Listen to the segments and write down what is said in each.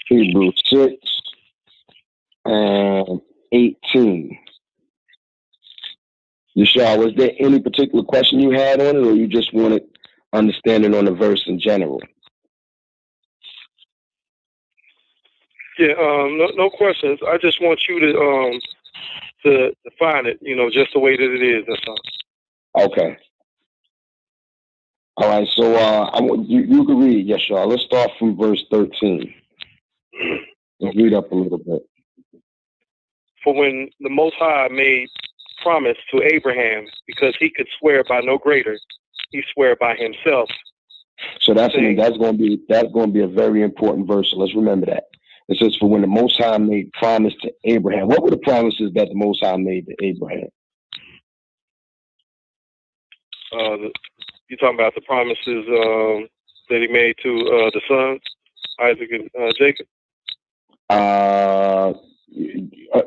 Hebrews 6 and 18. Yeshua, was there any particular question you had on it, or you just wanted understanding on the verse in general? Yeah, no questions. I just want you to define it, just the way that it is. That's all. Okay. All right. So you can read, Yeshua. Let's start from verse 13. Let's read up a little bit. For when the Most High made promise to Abraham, because he could swear by no greater, he swore by himself. So that's going to be a very important verse. So let's remember that. It says, for when the Most High made promise to Abraham. What were the promises that the Most High made to Abraham? You're talking about the promises that he made to the sons, Isaac and Jacob?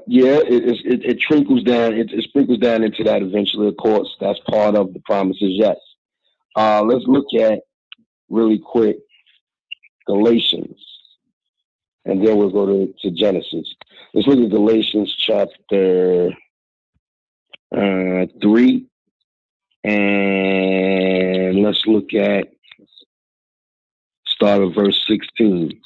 Yeah, it trickles down. It sprinkles down into that eventually. Of course, that's part of the promises. Yes. Let's look at really quick Galatians, and then we'll go to Genesis. Let's look at Galatians chapter 3, and let's look at start of verse 16.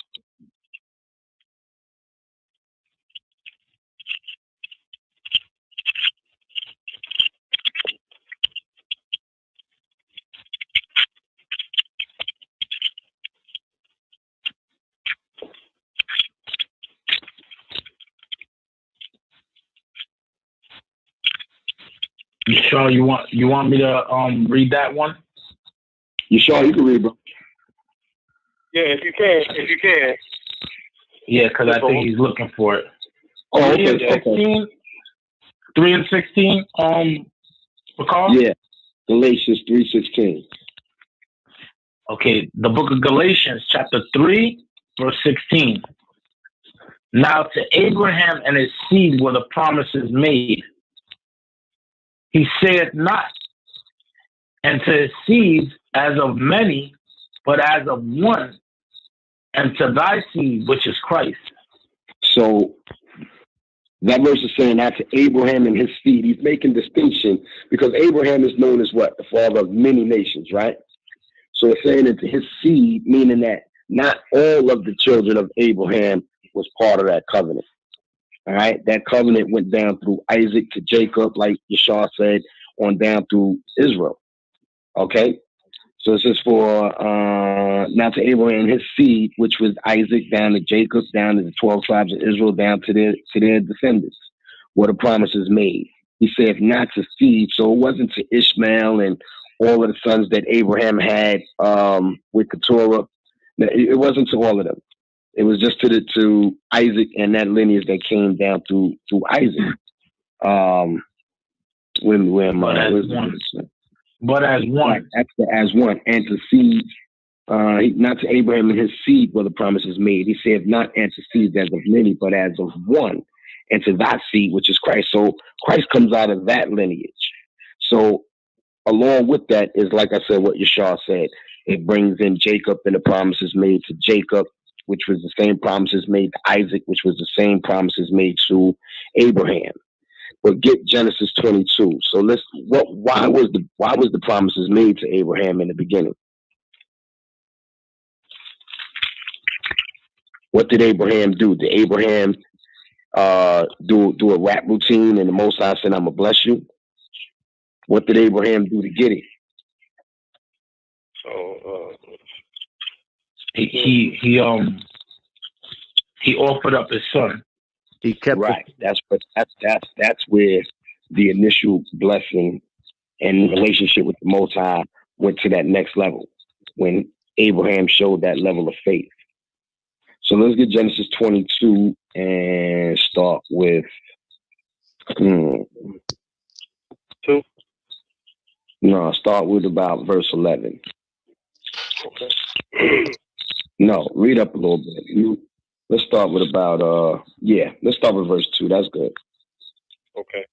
You sure you want me to read that one? You sure you can read, bro? Yeah, if you can. Yeah, because I think he's looking for it. Oh, 3 and 16. 3 and 16. Recall? Yeah, Galatians 3:16. Okay, the book of Galatians, chapter 3, verse 16. Now to Abraham and his seed were the promises made. He said not, and to his seed as of many, but as of one, and to thy seed, which is Christ. So that verse is saying that to Abraham and his seed. He's making distinction because Abraham is known as what? The father of many nations, right? So it's saying that to his seed, meaning that not all of the children of Abraham was part of that covenant. All right, that covenant went down through Isaac to Jacob, like Yeshua said, on down through Israel. Okay, so this is for now to Abraham and his seed, which was Isaac, down to Jacob, down to the 12 tribes of Israel, down to their descendants. What the promises made. He said not to seed, so it wasn't to Ishmael and all of the sons that Abraham had with Keturah. It wasn't to all of them. It was just to Isaac and that lineage that came down through Isaac. But as one. As one. And to seed, not to Abraham and his seed were the promises made. He said not and to seed as of many, but as of one. And to that seed, which is Christ. So Christ comes out of that lineage. So along with that is, like I said, what Yeshua said. It brings in Jacob and the promises made to Jacob, which was the same promises made to Isaac, which was the same promises made to Abraham. But get Genesis 22. So why was the promises made to Abraham in the beginning? What did Abraham do? Did Abraham do a rap routine and the Most High said, I'm gonna bless you? What did Abraham do to get it? So he offered up his son. He kept right. That's where the initial blessing and relationship with the Most High went to that next level, when Abraham showed that level of faith. So let's get Genesis 22 and start with 2. No, start with about verse 11. Okay. No, read up a little bit. Let's start with about let's start with verse 2. That's good. Okay.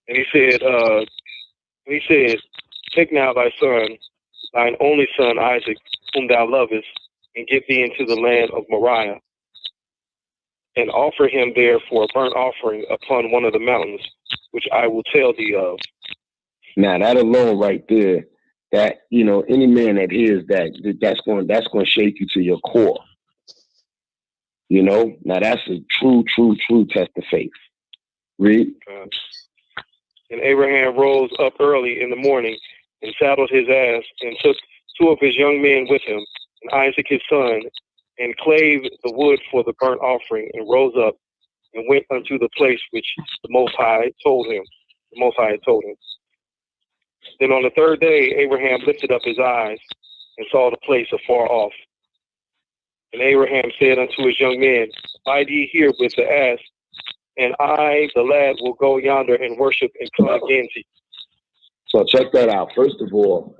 And he said, take now thy son, thine only son Isaac, whom thou lovest, and get thee into the land of Moriah, and offer him there for a burnt offering upon one of the mountains, which I will tell thee of. Now that alone right there, that, you know, any man that hears that, that's going to shake you to your core. You know, now that's a true test of faith. Read. And Abraham rose up early in the morning and saddled his ass and took 2 of his young men with him, and Isaac his son, and clave the wood for the burnt offering, and rose up and went unto the place which the Most High told him. The Most High had told him. Then on the 3rd day, Abraham lifted up his eyes and saw the place afar off. And Abraham said unto his young men, Abide ye here with the ass, and I, the lad, will go yonder and worship and come again to you. So check that out. First of all,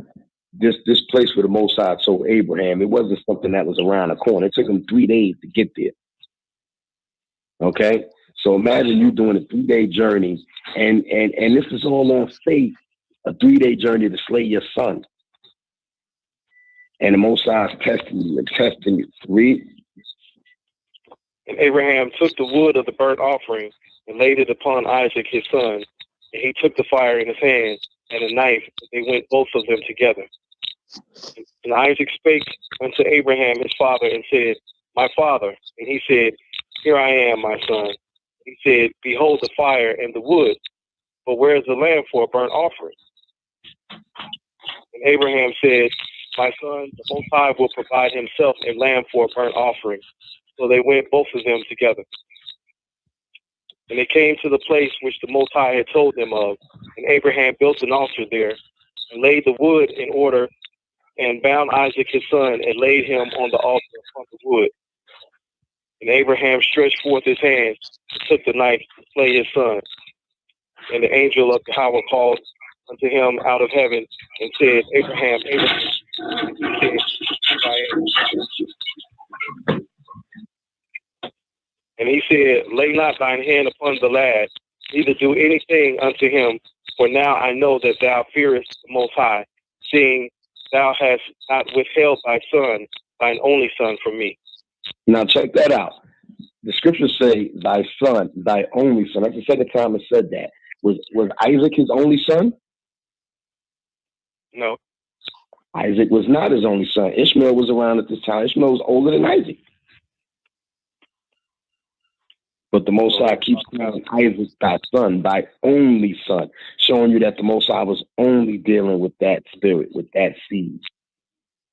this place where the Most High told Abraham, it wasn't something that was around the corner. It took him 3 days to get there. Okay? So imagine you doing a 3-day journey, and this is all on faith, a 3-day journey to slay your son. And the Most High is testing you and testing you. Read. And Abraham took the wood of the burnt offering and laid it upon Isaac his son. And he took the fire in his hand and a knife, and they went both of them together. And Isaac spake unto Abraham his father and said, My father. And he said, Here I am, my son. He said, Behold the fire and the wood, but where is the lamb for a burnt offering? And Abraham said, My son, the Most High will provide himself a lamb for a burnt offering. So they went both of them together. And they came to the place which the Most High had told them of. And Abraham built an altar there, and laid the wood in order, and bound Isaac his son, and laid him on the altar upon the wood. And Abraham stretched forth his hand, and took the knife to slay his son. And the angel of Yahweh called unto him out of heaven, and said, Abraham, Abraham. And he said, Here I am. And he said, Lay not thine hand upon the lad, neither do anything unto him, for now I know that thou fearest the Most High, seeing thou hast not withheld thy son, thine only son, from me. Now check that out. The scriptures say, thy son, thy only son. That's the second time it said that. Was Isaac his only son? No. Isaac was not his only son. Ishmael was around at this time. Ishmael was older than Isaac. But the Most High keeps calling Isaac thy son, thy only son, showing you that the Most High was only dealing with that spirit, with that seed.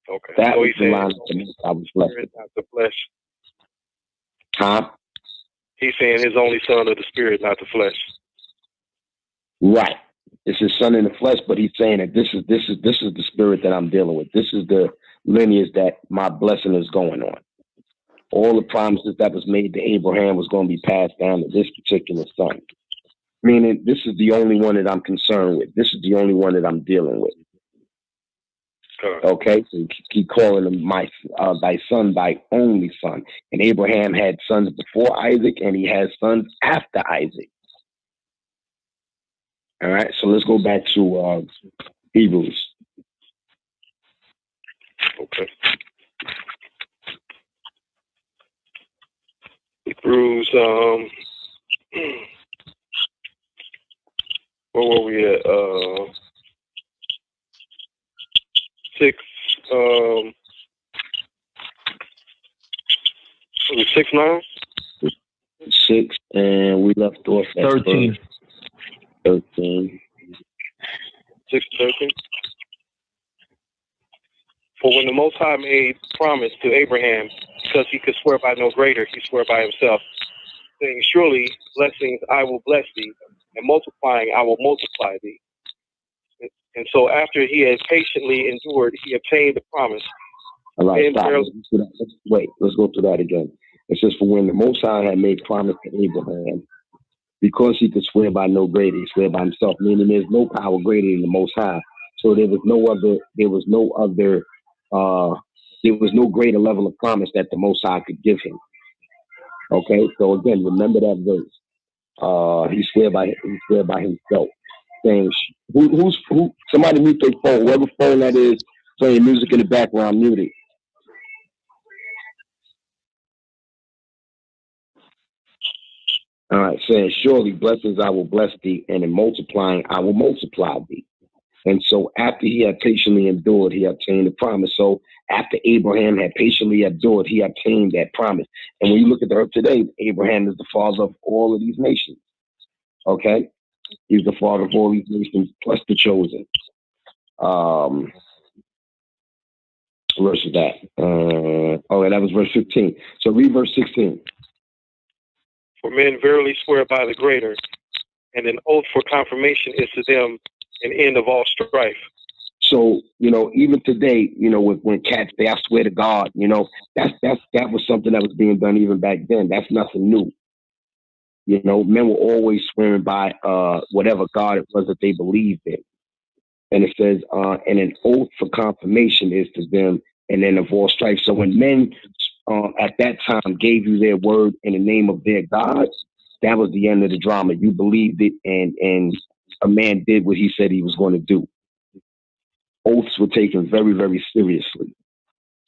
Okay. That so was the line that the Most High was blessed. Not the flesh. Huh? He's saying his only son of the spirit, not the flesh. Right. It's his son in the flesh, but he's saying that this is the spirit that I'm dealing with. This is the lineage that my blessing is going on. All the promises that was made to Abraham was going to be passed down to this particular son. Meaning, this is the only one that I'm concerned with. This is the only one that I'm dealing with. Okay, so you keep calling him thy son, thy only son. And Abraham had sons before Isaac, and he has sons after Isaac. All right, so let's go back to Hebrews. Okay. Hebrews, where were we at? 6, 6:9? 6, and we left off at 13. 13. 6:13. For when the Most High made promise to Abraham, because he could swear by no greater, he swore by himself, saying, Surely blessings I will bless thee, and multiplying I will multiply thee. And so after he had patiently endured, he obtained the promise. All right, stop. Let's go through that again. It says, for when the Most High had made promise to Abraham, because he could swear by no greater, he swore by himself, meaning there's no power greater than the Most High. So there was no greater level of promise that the Most High could give him. Okay, so again, remember that verse. He swore by himself, saying, "Who? Somebody mute their phone. Whoever phone that is playing music in the background, mute it." All right, saying, surely blessings I will bless thee, and in multiplying I will multiply thee. And so after he had patiently endured, he obtained the promise. So after Abraham had patiently endured, he obtained that promise. And when you look at the earth today, Abraham is the father of all of these nations. Okay? He's the father of all these nations, plus the chosen. Verse of that. That was verse 15. So read verse 16. For men verily swear by the greater, and an oath for confirmation is to them an end of all strife. So, even today, when cats say, I swear to God, that was something that was being done even back then. That's nothing new. Men were always swearing by whatever God it was that they believed in. And it says, and an oath for confirmation is to them an end of all strife. So when men at that time gave you their word in the name of their God, that was the end of the drama. You believed it, and a man did what he said he was going to do. Oaths were taken very, very seriously.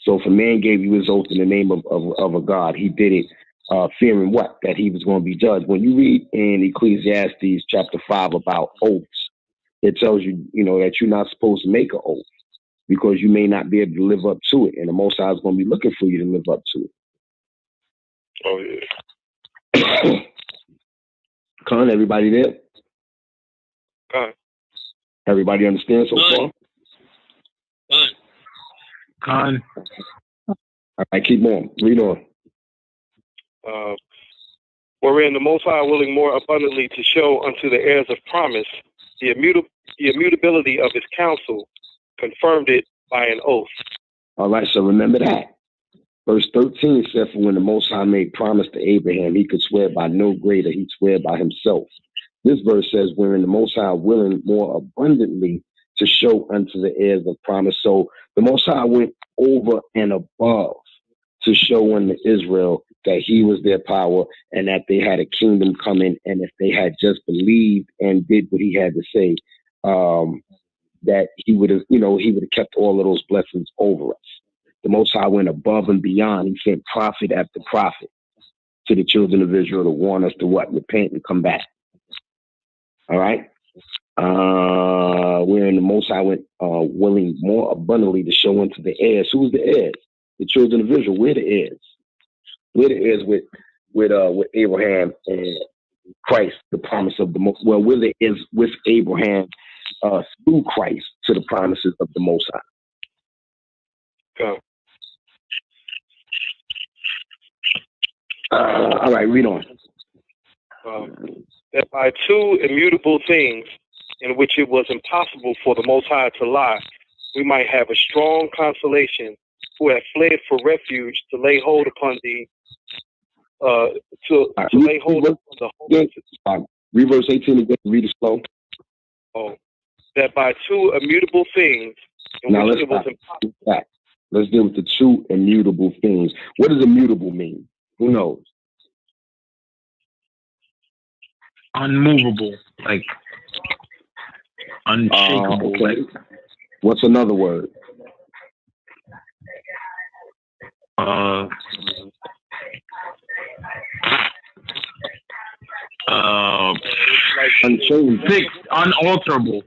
So if a man gave you his oath in the name of a God, he did it fearing what? That he was going to be judged. When you read in Ecclesiastes chapter 5 about oaths, it tells you, that you're not supposed to make an oath because you may not be able to live up to it. And the Most High is going to be looking for you to live up to it. Oh, yeah. Con, everybody there? Con. Everybody understand so far? Con. All right, keep on. Read on. Wherein the Most High willing more abundantly to show unto the heirs of promise the immutability of his counsel, confirmed it by an oath. All right, so remember that. Verse 13 says, for when the Most High made promise to Abraham, he could swear by no greater, he'd swear by himself. This verse says, wherein the Most High willing more abundantly to show unto the heirs of promise. So the Most High went over and above to show unto Israel that he was their power and that they had a kingdom coming. And if they had just believed and did what he had to say, that he would have, he would have kept all of those blessings over us. The Most High went above and beyond. He sent prophet after prophet to the children of Israel to warn us to what? Repent and come back. All right. Wherein the Most High went willing more abundantly to show unto the heirs. Who's the heirs? The children of Israel. We're the heirs. We're the heirs with Abraham and Christ, the promise of the Most. Well, we're the heirs with Abraham through Christ to the promises of the Most High. Go. All right, read on. That by two immutable things in which it was impossible for the Most High to lie, we might have a strong consolation who have fled for refuge to lay hold upon the lay hold upon the whole. Read verse 18 again. Read it slow. Oh, that by two immutable things in now which it was impossible. Let's deal with the two immutable things. What does immutable mean? Who knows? Unmovable, like unshakable. Okay. What's another word? Unchangeable. Fixed, unalterable.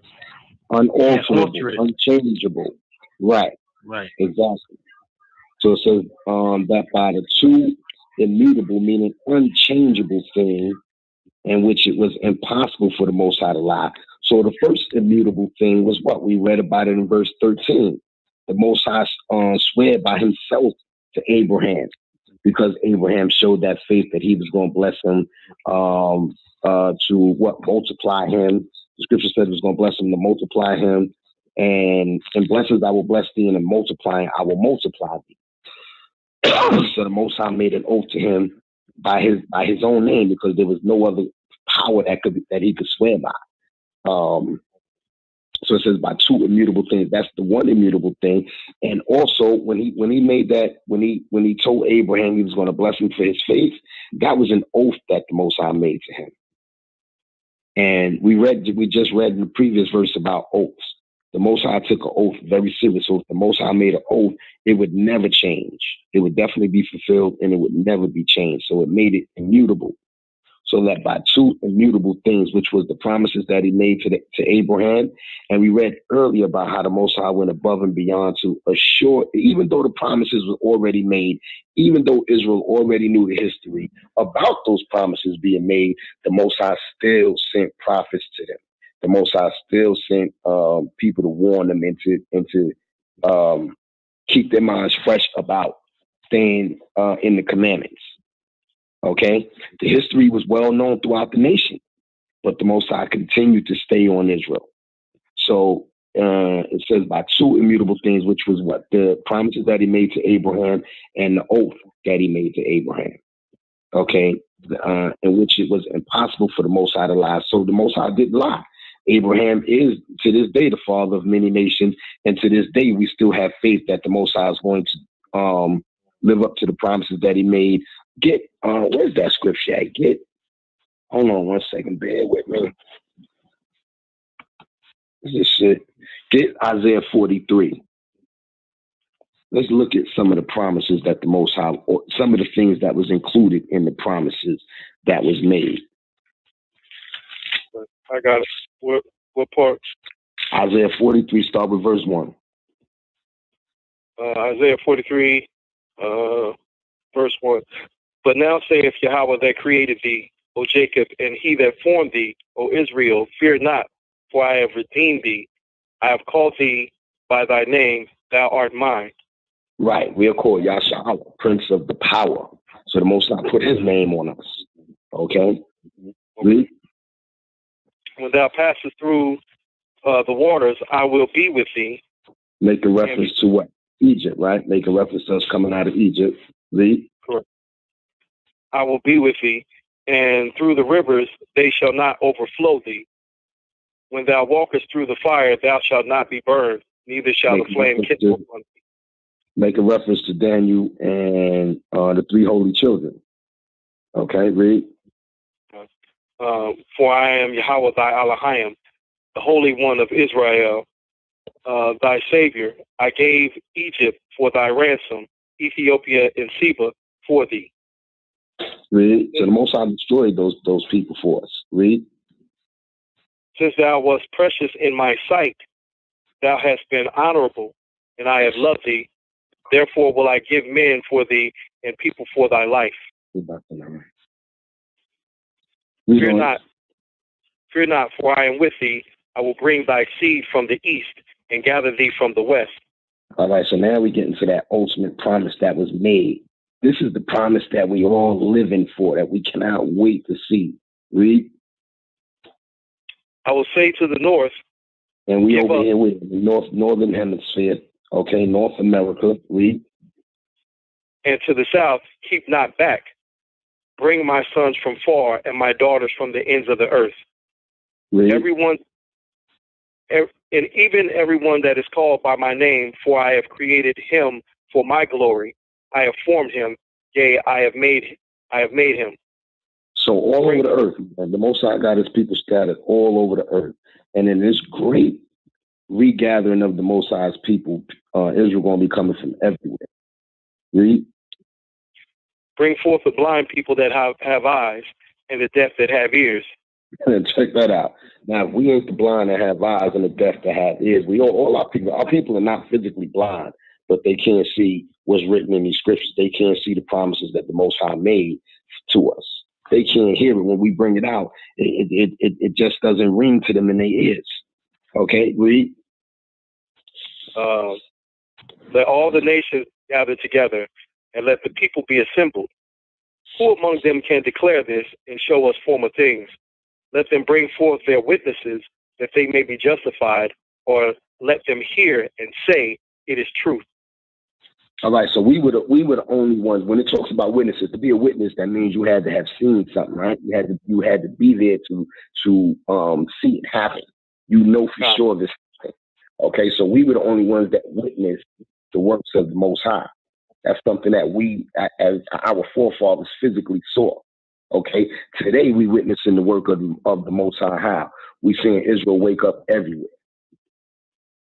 Unalterable, unchangeable. Right. Exactly. So it says that by the two immutable, meaning unchangeable thing, in which it was impossible for the Most High to lie. So the first immutable thing was what? We read about it in verse 13. The Most High swear by himself to Abraham, because Abraham showed that faith that he was going to bless him to what? Multiply him. The scripture said it was going to bless him to multiply him. And in blessings I will bless thee, and in multiplying I will multiply thee. So the Most High made an oath to him by his own name, because there was no other power that he could swear by. So it says by two immutable things. That's the one immutable thing. And also when he made that, when he told Abraham he was going to bless him for his faith, that was an oath that the Most High made to him. And we just read in the previous verse about oaths. The Most High took an oath very serious. So if the Most High made an oath, it would never change. It would definitely be fulfilled, and it would never be changed. So it made it immutable. So that by two immutable things, which was the promises that he made to Abraham. And we read earlier about how the Most High went above and beyond to assure, even though the promises were already made, even though Israel already knew the history about those promises being made, the Most High still sent prophets to them. The Most High still sent people to warn them and to keep their minds fresh about staying in the commandments. Okay, the history was well known throughout the nation, but the Most High continued to stay on Israel. So it says by two immutable things, which was what? The promises that he made to Abraham and the oath that he made to Abraham. Okay, in which it was impossible for the Most High to lie. So the Most High didn't lie. Abraham is to this day the father of many nations, and to this day we still have faith that the Most High is going to live up to the promises that he made. Get where's that scripture at? Hold on one second, bear with me. This shit. Get Isaiah 43. Let's look at some of the promises that the Most High, or some of the things that was included in the promises that was made. I got it. What part? Isaiah 43, start with verse 1. Isaiah 43, verse 1. But now saith Yahweh that created thee, O Jacob, and he that formed thee, O Israel, fear not, for I have redeemed thee. I have called thee by thy name, thou art mine. Right, we are called Yahshua, Prince of the Power. So the Most High put his name on us. Okay? Read. When thou passest through the waters, I will be with thee. Make a reference to what? Egypt, right? Make a reference to us coming out of Egypt. Read. Correct. I will be with thee, and through the rivers they shall not overflow thee. When thou walkest through the fire, thou shalt not be burned, neither shall the flame kindle upon thee. Make a reference to Daniel and the three holy children. Okay, read. For I am Yahweh thy Elohim, the Holy One of Israel, thy Savior. I gave Egypt for thy ransom, Ethiopia and Seba for thee. Read. So the Most High destroyed those people for us. Read. Since thou wast precious in my sight, thou hast been honorable, and I have loved thee. Therefore will I give men for thee and people for thy life. Fear not, for I am with thee. I will bring thy seed from the east and gather thee from the west. All right, so now we get into that ultimate promise that was made. This is the promise that we all living for, that we cannot wait to see. Read. I will say to the north. And we over here with the northern hemisphere, okay, North America. Read. And to the south, keep not back. Bring my sons from far and my daughters from the ends of the earth. Read. And even everyone that is called by my name, for I have created him for my glory. I have formed him, yea, I have made him. So all over the earth, the Most High got his people scattered all over the earth. And in this great regathering of the Most High's people, Israel going to be coming from everywhere. Read. Bring forth the blind people that have eyes, and the deaf that have ears. And check that out. Now, if we ain't the blind that have eyes and the deaf that have ears, all our people are not physically blind, but they can't see what's written in these scriptures. They can't see the promises that the Most High made to us. They can't hear it when we bring it out. It just doesn't ring to them in their ears. Okay, read. Let all the nations gather together, and let the people be assembled. Who among them can declare this and show us former things? Let them bring forth their witnesses, that they may be justified, or let them hear and say, it is truth. All right, so we were the only ones. When it talks about witnesses, to be a witness, that means you had to have seen something, right? You had to be there to see it happen. You know for sure this happened. Okay, so we were the only ones that witnessed the works of the Most High. That's something that we, as our forefathers, physically saw. Okay, today we witnessing the work of the Most High. How we seeing Israel wake up everywhere.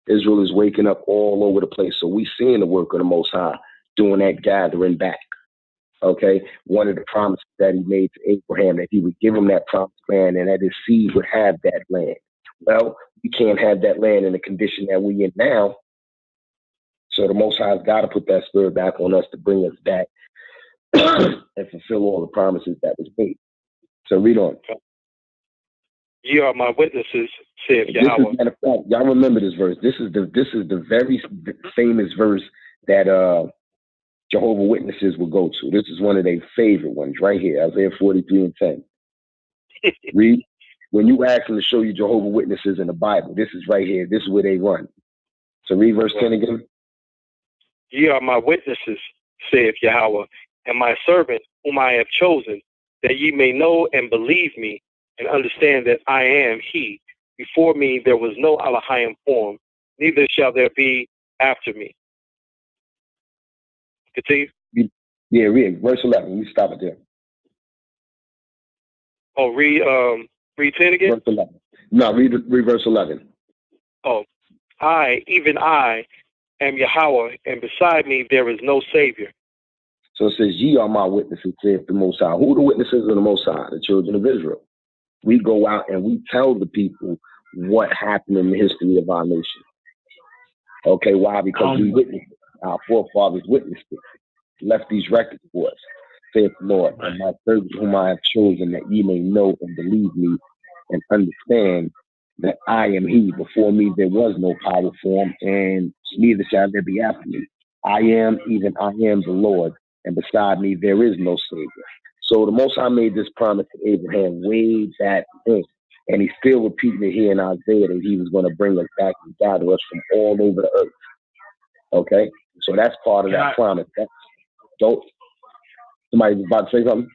Israel is waking up all over the place. So we seeing the work of the Most High doing that gathering back. Okay, one of the promises that he made to Abraham, that he would give him that promised land and that his seed would have that land. Well, we can't have that land in the condition that we're in now. So the Most High's got to put that spirit back on us to bring us back and fulfill all the promises that was made. So read on. Ye are my witnesses, saith Yahweh. Matter of fact, y'all remember this verse. This is the very famous verse that Jehovah's Witnesses will go to. This is one of their favorite ones right here, Isaiah 43 and 10. Read. When you ask them to show you Jehovah's Witnesses in the Bible, this is right here. This is where they run. So read verse 10 again. Ye are my witnesses, saith Yahweh, and my servant whom I have chosen, that ye may know and believe me, and understand that I am he. Before me there was no Elohim form, neither shall there be after me. Continue. Yeah, read verse 11. We stop it there. Oh, read 10 again? Verse 11. No, read verse 11. Oh, I, even I, am Yahweh, and beside me there is no Savior. So it says, ye are my witnesses, saith the Most High. Who are the witnesses of the Most High? The children of Israel. We go out and we tell the people what happened in the history of our nation. Okay, why? Because we witnessed it. Our forefathers witnessed it. Left these records for us. Saith the Lord, and my servant whom I have chosen, that ye may know and believe me and understand that I am he. Before me there was no power form, and neither shall there be after me. I am, even I am the Lord, and beside me there is no Savior. So the Most High made this promise to Abraham way back then, and he's still repeating it here in Isaiah that he was going to bring us back and gather us from all over the earth. Okay, so that's part of that promise. Don't somebody was about to say something?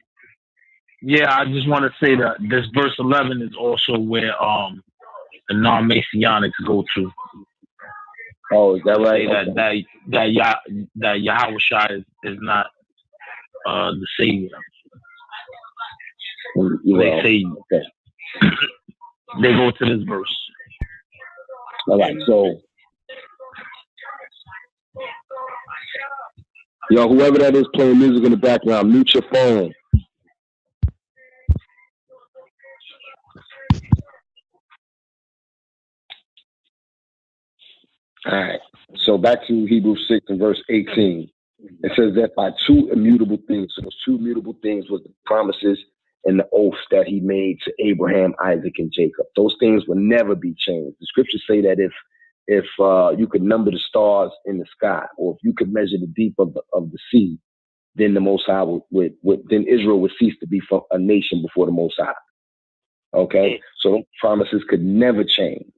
Yeah, I just want to say that this verse 11 is also where the non-Messianics go to. Oh, is that right? That Yahweh Shai is not the Savior. They say they go to this verse. All right, so yo, whoever that is playing music in the background, mute your phone. All right. So back to Hebrews 6 and verse 18. It says that by two immutable things, so those two immutable things was the promises and the oaths that he made to Abraham, Isaac, and Jacob. Those things will never be changed. The scriptures say that if you could number the stars in the sky, or if you could measure the deep of the sea, then the Most High then Israel would cease to be a nation before the Most High. Okay, so promises could never change.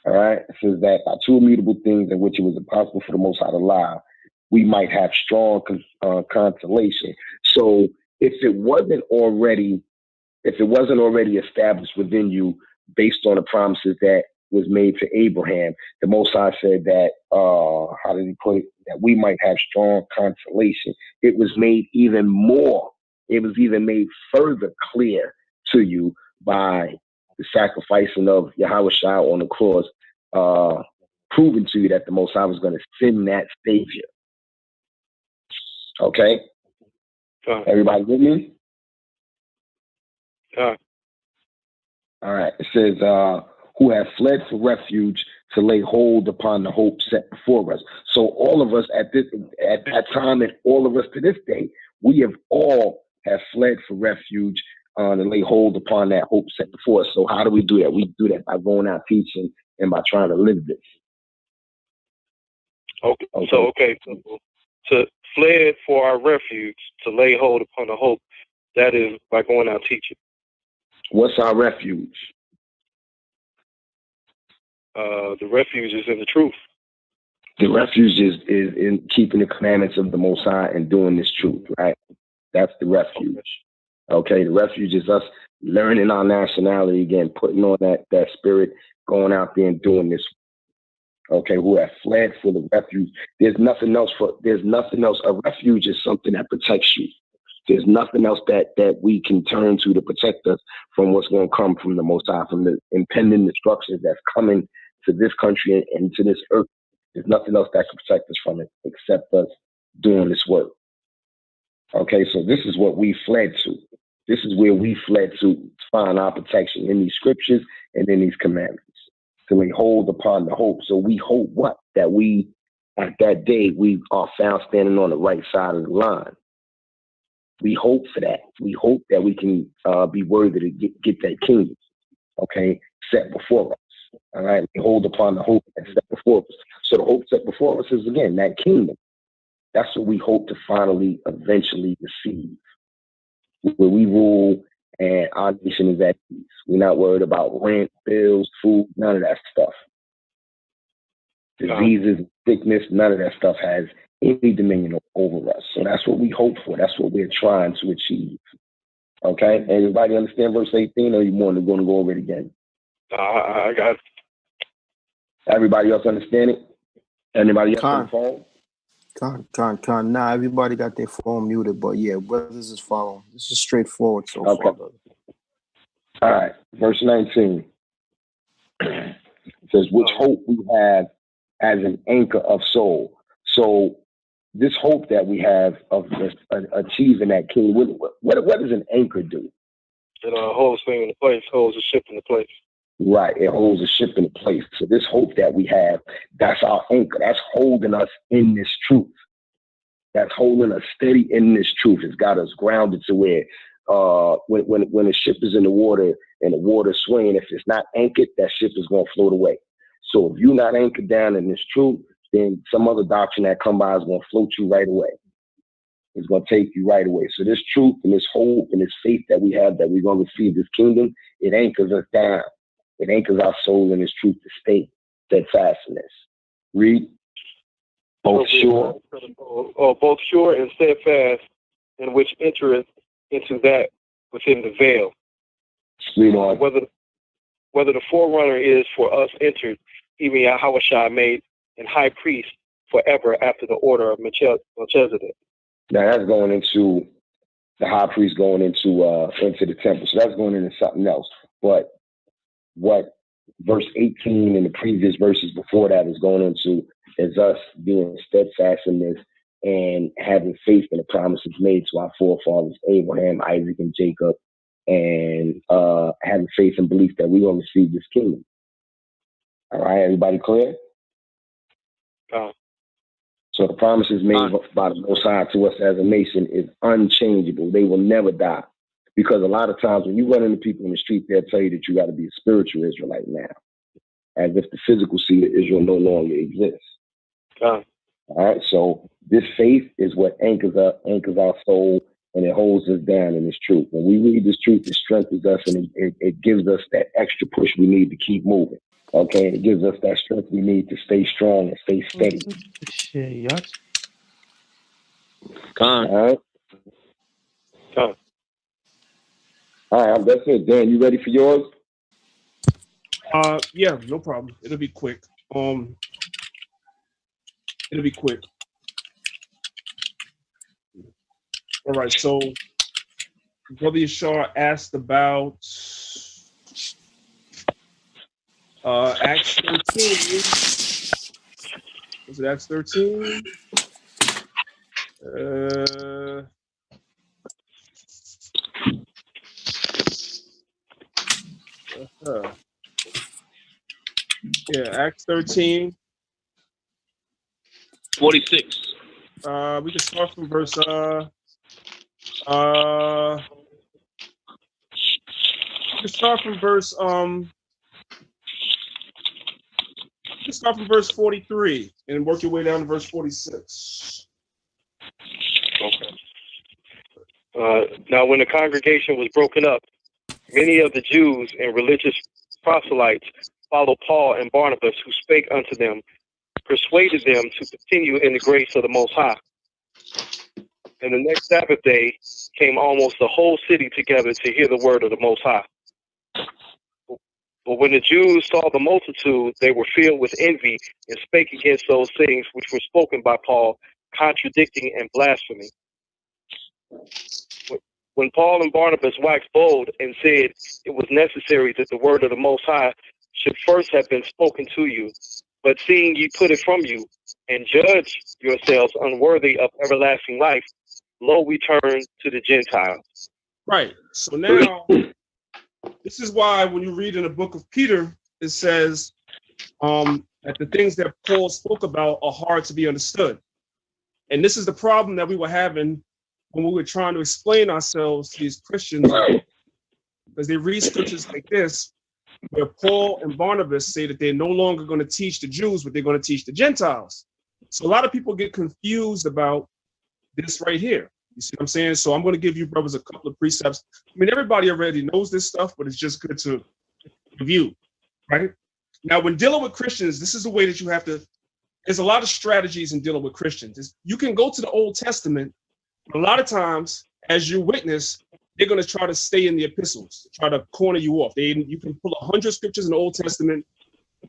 All right, it says that by two immutable things in which it was impossible for the Most High to lie, we might have strong consolation. So if it wasn't already established within you based on the promises that was made to Abraham, the Most High said that, how did he put it? That we might have strong consolation. It was made even more. It was even made further clear to you by the sacrificing of Yahweh Shai on the cross, proving to you that the Most High was going to send that Savior. Okay? Everybody with me? All right. It says, who have fled for refuge to lay hold upon the hope set before us. So all of us at that time, and all of us to this day, we have fled for refuge and lay hold upon that hope set before us. So how do we do that? We do that by going out teaching and by trying to live this. Okay. So to fled for our refuge, to lay hold upon the hope, that is by going out teaching. What's our refuge? The refuge is in the truth. The refuge is in keeping the commandments of the Most High and doing this truth, right? That's the refuge. Okay, the refuge is us learning our nationality again, putting on that spirit, going out there and doing this. Okay, who have fled for the refuge. There's nothing else. A refuge is something that protects you. There's nothing else that we can turn to protect us from what's going to come from the Most High, from the impending destruction that's coming to this country and to this earth. There's nothing else that can protect us from it except us doing this work. Okay, so this is what we fled to. This is where we fled to find our protection in these scriptures and in these commandments. So we hold upon the hope. So we hope what? That we, at that day, we are found standing on the right side of the line. We hope for that. We hope that we can be worthy to get that kingdom, okay, set before us. All right, we hold upon the hope that's set before us. So the hope set before us is, again, that kingdom. That's what we hope to finally, eventually receive, where we rule and our nation is at peace. We're not worried about rent, bills, food, none of that stuff. Diseases, sickness, none of that stuff has any dominion over us. So that's what we hope for. That's what we're trying to achieve. Okay? Everybody understand verse 18, or you more going to go over it again? I got it. Everybody else understand it? Anybody else on the phone? Nah, everybody got their phone muted, but yeah, brothers is following. This is straightforward so far, brother. All right, verse 19 says, which hope we have as an anchor of soul. So this hope that we have of achieving that king, what does an anchor do? It holds things in place, holds a ship in place. Right, it holds a ship in place. So this hope that we have, that's our anchor. That's holding us in this truth. That's holding us steady in this truth. It's got us grounded to where when a ship is in the water and the water's swaying, if it's not anchored, that ship is going to float away. So if you're not anchored down in this truth, then some other doctrine that come by is going to float you right away. It's going to take you right away. So this truth and this hope and this faith that we have that we're going to receive this kingdom, it anchors us down. It anchors our soul in this truth to stay steadfast in this. Read. Both sure. Both sure and steadfast, in which entereth into that within the veil. Read on. Whether the forerunner is for us entered, even Yahushua made and high priest forever after the order of Melchizedek. Now that's going into the high priest going into the temple. So that's going into something else. But what verse 18 and the previous verses before that is going into is us being steadfast in this and having faith in the promises made to our forefathers, Abraham, Isaac, and Jacob, and having faith and belief that we're going to receive this kingdom. All right, everybody clear? So the promises made by the Most High to us as a nation is unchangeable. They will never die. Because a lot of times when you run into people in the street, they'll tell you that you got to be a spiritual Israelite now, as if the physical seed of Israel no longer exists. All right, so this faith is what anchors our soul, and it holds us down in this truth. When we read this truth, it strengthens us, and it gives us that extra push we need to keep moving. Okay, it gives us that strength we need to stay strong and stay steady. All right. All right, that's it. Dan, you ready for yours? Yeah, no problem. It'll be quick. It'll be quick. All right, so Brother Yashar asked about Acts 13. Was it Acts 13? Yeah, Acts 13. 46. We can start from verse start from verse 43 and work your way down to verse 46. Okay. Now when the congregation was broken up, many of the Jews and religious proselytes followed Paul and Barnabas, who spake unto them, persuaded them to continue in the grace of the Most High. And the next Sabbath day came almost the whole city together to hear the word of the Most High. But when the Jews saw the multitude, they were filled with envy and spake against those things which were spoken by Paul, contradicting and blaspheming. When Paul and Barnabas waxed bold and said it was necessary that the word of the Most High should first have been spoken to you, but seeing ye put it from you, and judge yourselves unworthy of everlasting life, lo, we turn to the Gentiles. Right. So now, this is why when you read in the book of Peter, it says that the things that Paul spoke about are hard to be understood. And this is the problem that we were having when we were trying to explain ourselves to these Christians, because they read scriptures like this, where Paul and Barnabas say that they're no longer going to teach the Jews, but they're going to teach the Gentiles. So a lot of people get confused about this right here. You see what I'm saying? So I'm going to give you brothers a couple of precepts. I mean, everybody already knows this stuff, but it's just good to review, right? Now, when dealing with Christians, this is the way that you have to, there's a lot of strategies in dealing with Christians. You can go to the Old Testament, but a lot of times, as you witness, they're going to try to stay in the epistles, try to corner you off. You can pull 100 scriptures in the Old Testament.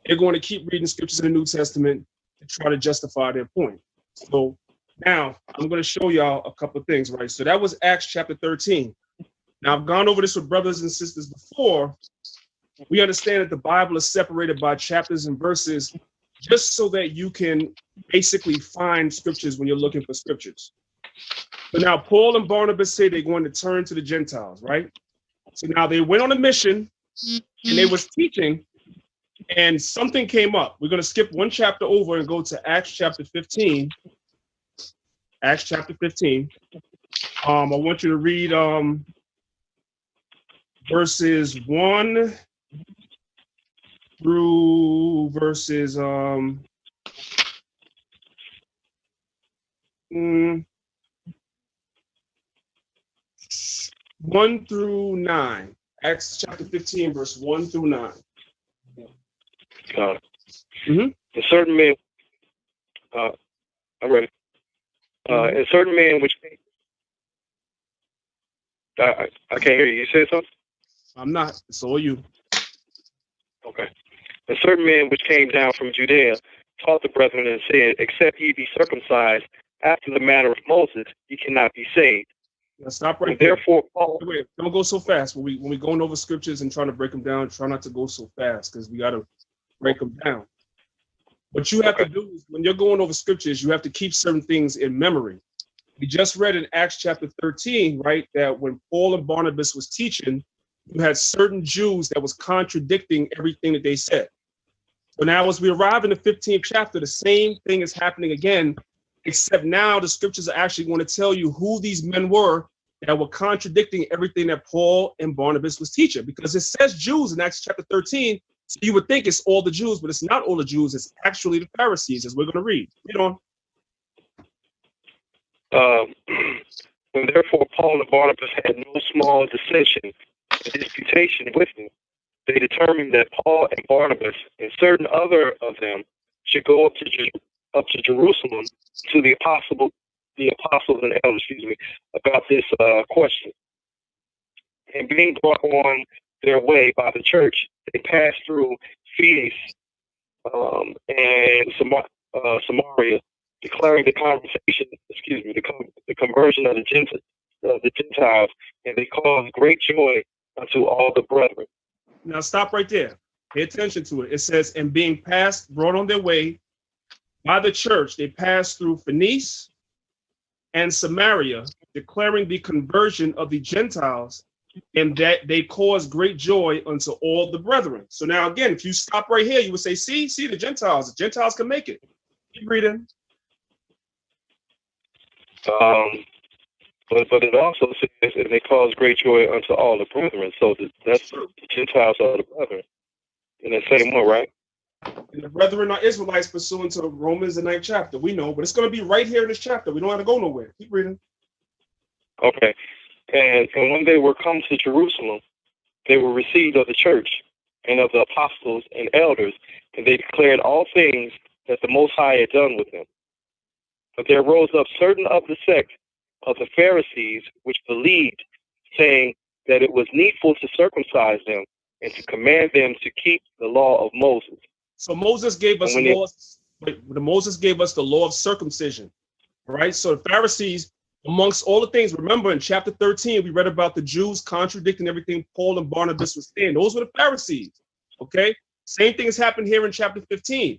They're going to keep reading scriptures in the New Testament to try to justify their point. So now I'm going to show y'all a couple of things, right? So that was Acts chapter 13. Now I've gone over this with brothers and sisters before. We understand that the Bible is separated by chapters and verses just so that you can basically find scriptures when you're looking for scriptures. So now Paul and Barnabas say they're going to turn to the Gentiles, right? So now they went on a mission and they was teaching and something came up. We're going to skip one chapter over and go to Acts chapter 15. Acts chapter 15. I want you to read verses 1 through verses 1 through 9. Acts chapter 15, verse 1 through 9. A certain man, I'm ready. A certain man which I can't hear you. You said something? I'm not. It's all you. Okay. A certain man which came down from Judea taught the brethren and said, except ye be circumcised after the manner of Moses, ye cannot be saved. Now stop right and there. Therefore, Paul. Wait, don't go so fast. When we going over scriptures and trying to break them down, try not to go so fast because we got to break them down. What you have to do is when you're going over scriptures, you have to keep certain things in memory. We just read in Acts chapter 13, right, that when Paul and Barnabas was teaching, you had certain Jews that was contradicting everything that they said. So now as we arrive in the 15th chapter, the same thing is happening again, except now the scriptures are actually going to tell you who these men were that were contradicting everything that Paul and Barnabas was teaching, because it says Jews in Acts chapter 13. So you would think it's all the Jews, but it's not all the Jews. It's actually the Pharisees, as we're going to read. Read on. When therefore Paul and Barnabas had no small dissension and disputation with them, they determined that Paul and Barnabas and certain other of them should go up to Jerusalem to the apostles and elders, about this question. And being brought on their way by the church, they passed through Phoenix and Samaria, declaring the conversion of the Gentiles, and they caused great joy unto all the brethren. Now stop right there. Pay attention to it. It says, and being brought on their way by the church, they passed through Phoenix and Samaria, declaring the conversion of the Gentiles, and that they caused great joy unto all the brethren. So now again, if you stop right here, you would say, see the Gentiles can make it. Keep reading. But it also says, and they cause great joy unto all the brethren. So that's the Gentiles are the brethren in the same one, right? And the brethren are Israelites pursuant to Romans, the 9th chapter. We know, but it's going to be right here in this chapter. We don't have to go nowhere. Keep reading. Okay. And when they were come to Jerusalem, they were received of the church and of the apostles and elders, and they declared all things that the Most High had done with them. But there rose up certain of the sect of the Pharisees which believed, saying that it was needful to circumcise them and to command them to keep the law of Moses. So Moses gave us Moses gave us the law of circumcision, right? So the Pharisees, amongst all the things, remember in chapter 13, we read about the Jews contradicting everything Paul and Barnabas were saying. Those were the Pharisees, okay? Same thing has happened here in chapter 15.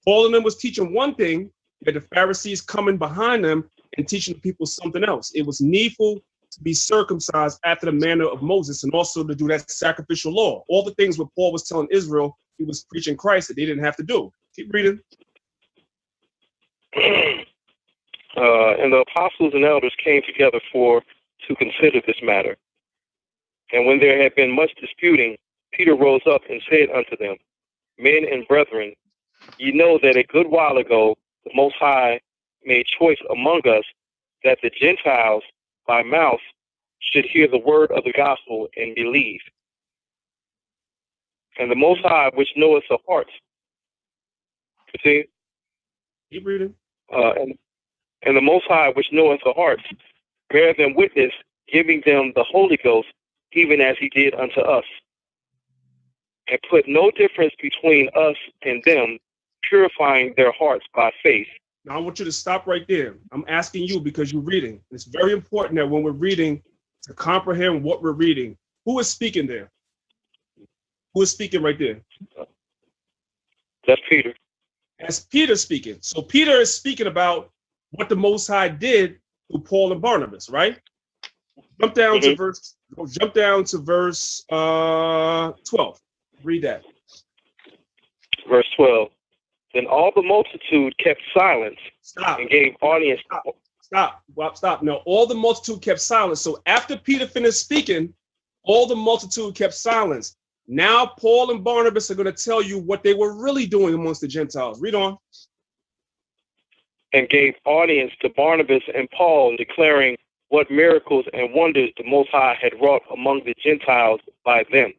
Paul and them was teaching one thing, that the Pharisees coming behind them and teaching the people something else. It was needful to be circumcised after the manner of Moses, and also to do that sacrificial law. All the things what Paul was telling Israel, he was preaching Christ that they didn't have to do. Keep reading. And the apostles and elders came together to consider this matter. And when there had been much disputing, Peter rose up and said unto them, Men and brethren, ye know that a good while ago the Most High made choice among us that the Gentiles by mouth should hear the word of the gospel and believe. And the Most High, which knoweth the hearts, see? Keep reading. And the Most High, which knoweth the hearts, bear them witness, giving them the Holy Ghost, even as he did unto us, and put no difference between us and them, purifying their hearts by faith. Now I want you to stop right there. I'm asking you because you're reading. It's very important that when we're reading to comprehend what we're reading. Who is speaking there? Who is speaking right there? That's Peter. That's Peter speaking. So Peter is speaking about what the Most High did through Paul and Barnabas, right? Jump down to verse 12. Read that. Verse 12. Then all the multitude kept silence. Stop. And gave audience. Stop. Now all the multitude kept silence. So after Peter finished speaking, all the multitude kept silence. Now Paul and Barnabas are going to tell you what they were really doing amongst the Gentiles. Read on. And gave audience to Barnabas and Paul, declaring what miracles and wonders the Most High had wrought among the Gentiles by them.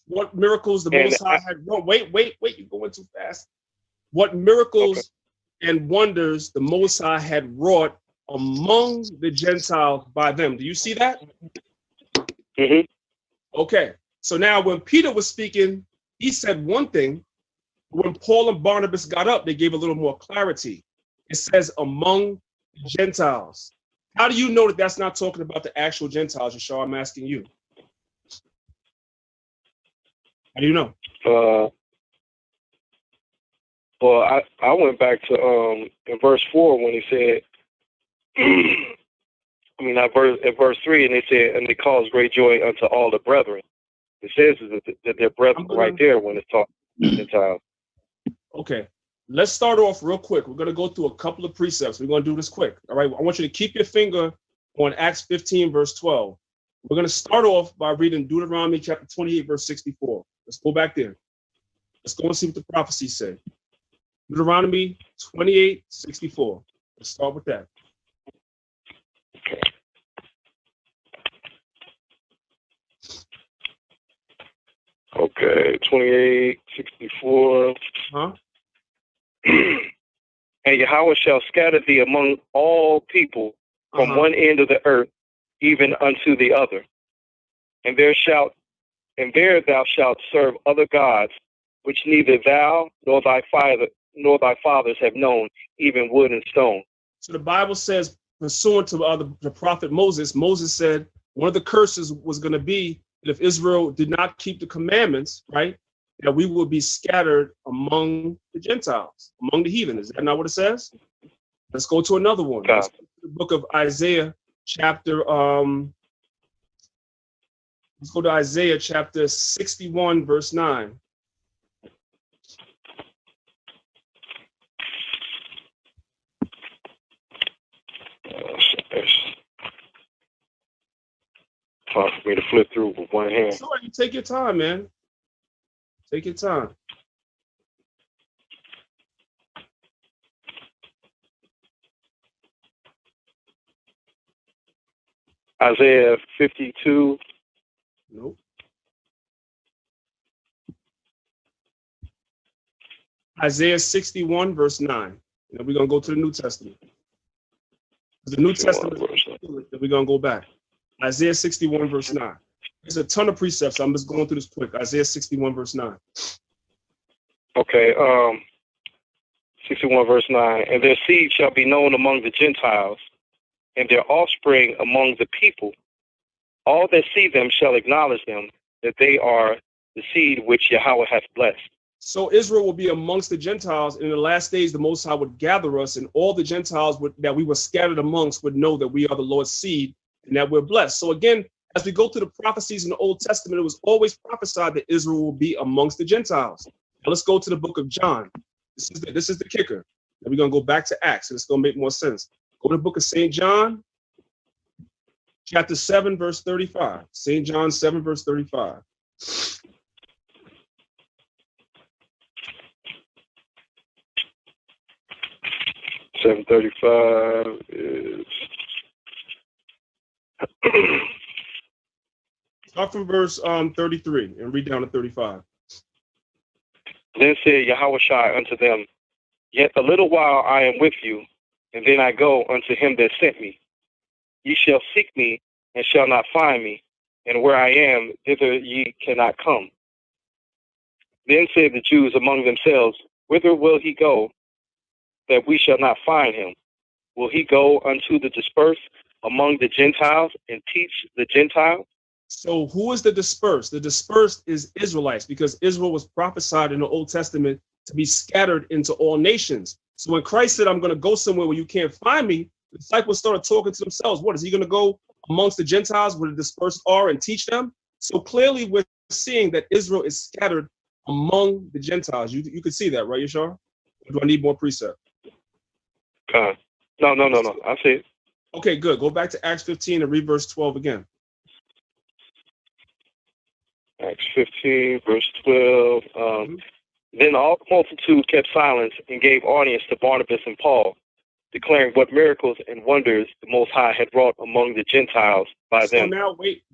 What miracles the Most High had wrought? Wait, you're going too fast. What miracles and wonders the Most High had wrought among the Gentiles by them. Do you see that? Mm-hmm. Okay. So now when Peter was speaking, he said one thing. When Paul and Barnabas got up, they gave a little more clarity. It says among Gentiles. How do you know that that's not talking about the actual Gentiles, Yeshua? I'm asking you. How do you know? Well, I went back to in verse 4 when he said, at verse 3, and they said, and they caused great joy unto all the brethren. It says that they're brethren right there when it's talking Gentiles. Okay. Let's start off real quick. We're going to go through a couple of precepts. We're going to do this quick. All right. I want you to keep your finger on Acts 15, verse 12. We're going to start off by reading Deuteronomy chapter 28, verse 64. Let's go back there. Let's go and see what the prophecies say. Deuteronomy 28, 64. Let's start with that. Okay, 28, 64. Huh? And Yahweh shall scatter thee among all people from one end of the earth, even unto the other. And there thou shalt serve other gods, which neither thou nor thy fathers have known, even wood and stone. So the Bible says, pursuant to the prophet Moses, Moses said one of the curses was going to be that if Israel did not keep the commandments, right, that we will be scattered among the Gentiles, among the heathen. Is that not what it says? Let's go to another one. Let's go to the book of Isaiah, chapter. Let's go to Isaiah chapter 61, verse 9. It's hard for me to flip through with one hand. So you take your time, man. Take your time. Isaiah 52. Nope. Isaiah 61, verse 9. And we're going to go to the New Testament. The New Testament, then we're going to go back. Isaiah 61, verse 9. There's a ton of precepts. I'm just going through this quick. Isaiah 61, verse 9. Okay. 61, verse 9. And their seed shall be known among the Gentiles, and their offspring among the people. All that see them shall acknowledge them, that they are the seed which Yahweh hath blessed. So Israel will be amongst the Gentiles. And in the last days, the Most High would gather us, and all the Gentiles that we were scattered amongst would know that we are the Lord's seed and that we're blessed. So again, as we go through the prophecies in the Old Testament, it was always prophesied that Israel will be amongst the Gentiles. Now let's go to the book of John. This is the kicker. Now we're going to go back to Acts, and it's going to make more sense. Go to the book of St. John, chapter 7, verse 35. St. John 7, verse 35. 7:35 is start from verse 33 and read down to 35. Then said Yahushua unto them, Yet a little while I am with you, and then I go unto him that sent me. Ye shall seek me, and shall not find me, and where I am, thither ye cannot come. Then said the Jews among themselves, Whither will he go, that we shall not find him? Will he go unto the dispersed among the Gentiles, and teach the Gentiles? So who is the dispersed? The dispersed is Israelites, because Israel was prophesied in the Old Testament to be scattered into all nations. So when Christ said, I'm going to go somewhere where you can't find me, the disciples started talking to themselves. What, is he going to go amongst the Gentiles where the dispersed are and teach them? So clearly we're seeing that Israel is scattered among the Gentiles. You can see that, right, Yashar? Or do I need more precept? No. I see it. Okay, good. Go back to Acts 15 and read verse 12 again. Acts 15, verse 12. Then all the multitude kept silence and gave audience to Barnabas and Paul, declaring what miracles and wonders the Most High had wrought among the Gentiles by them.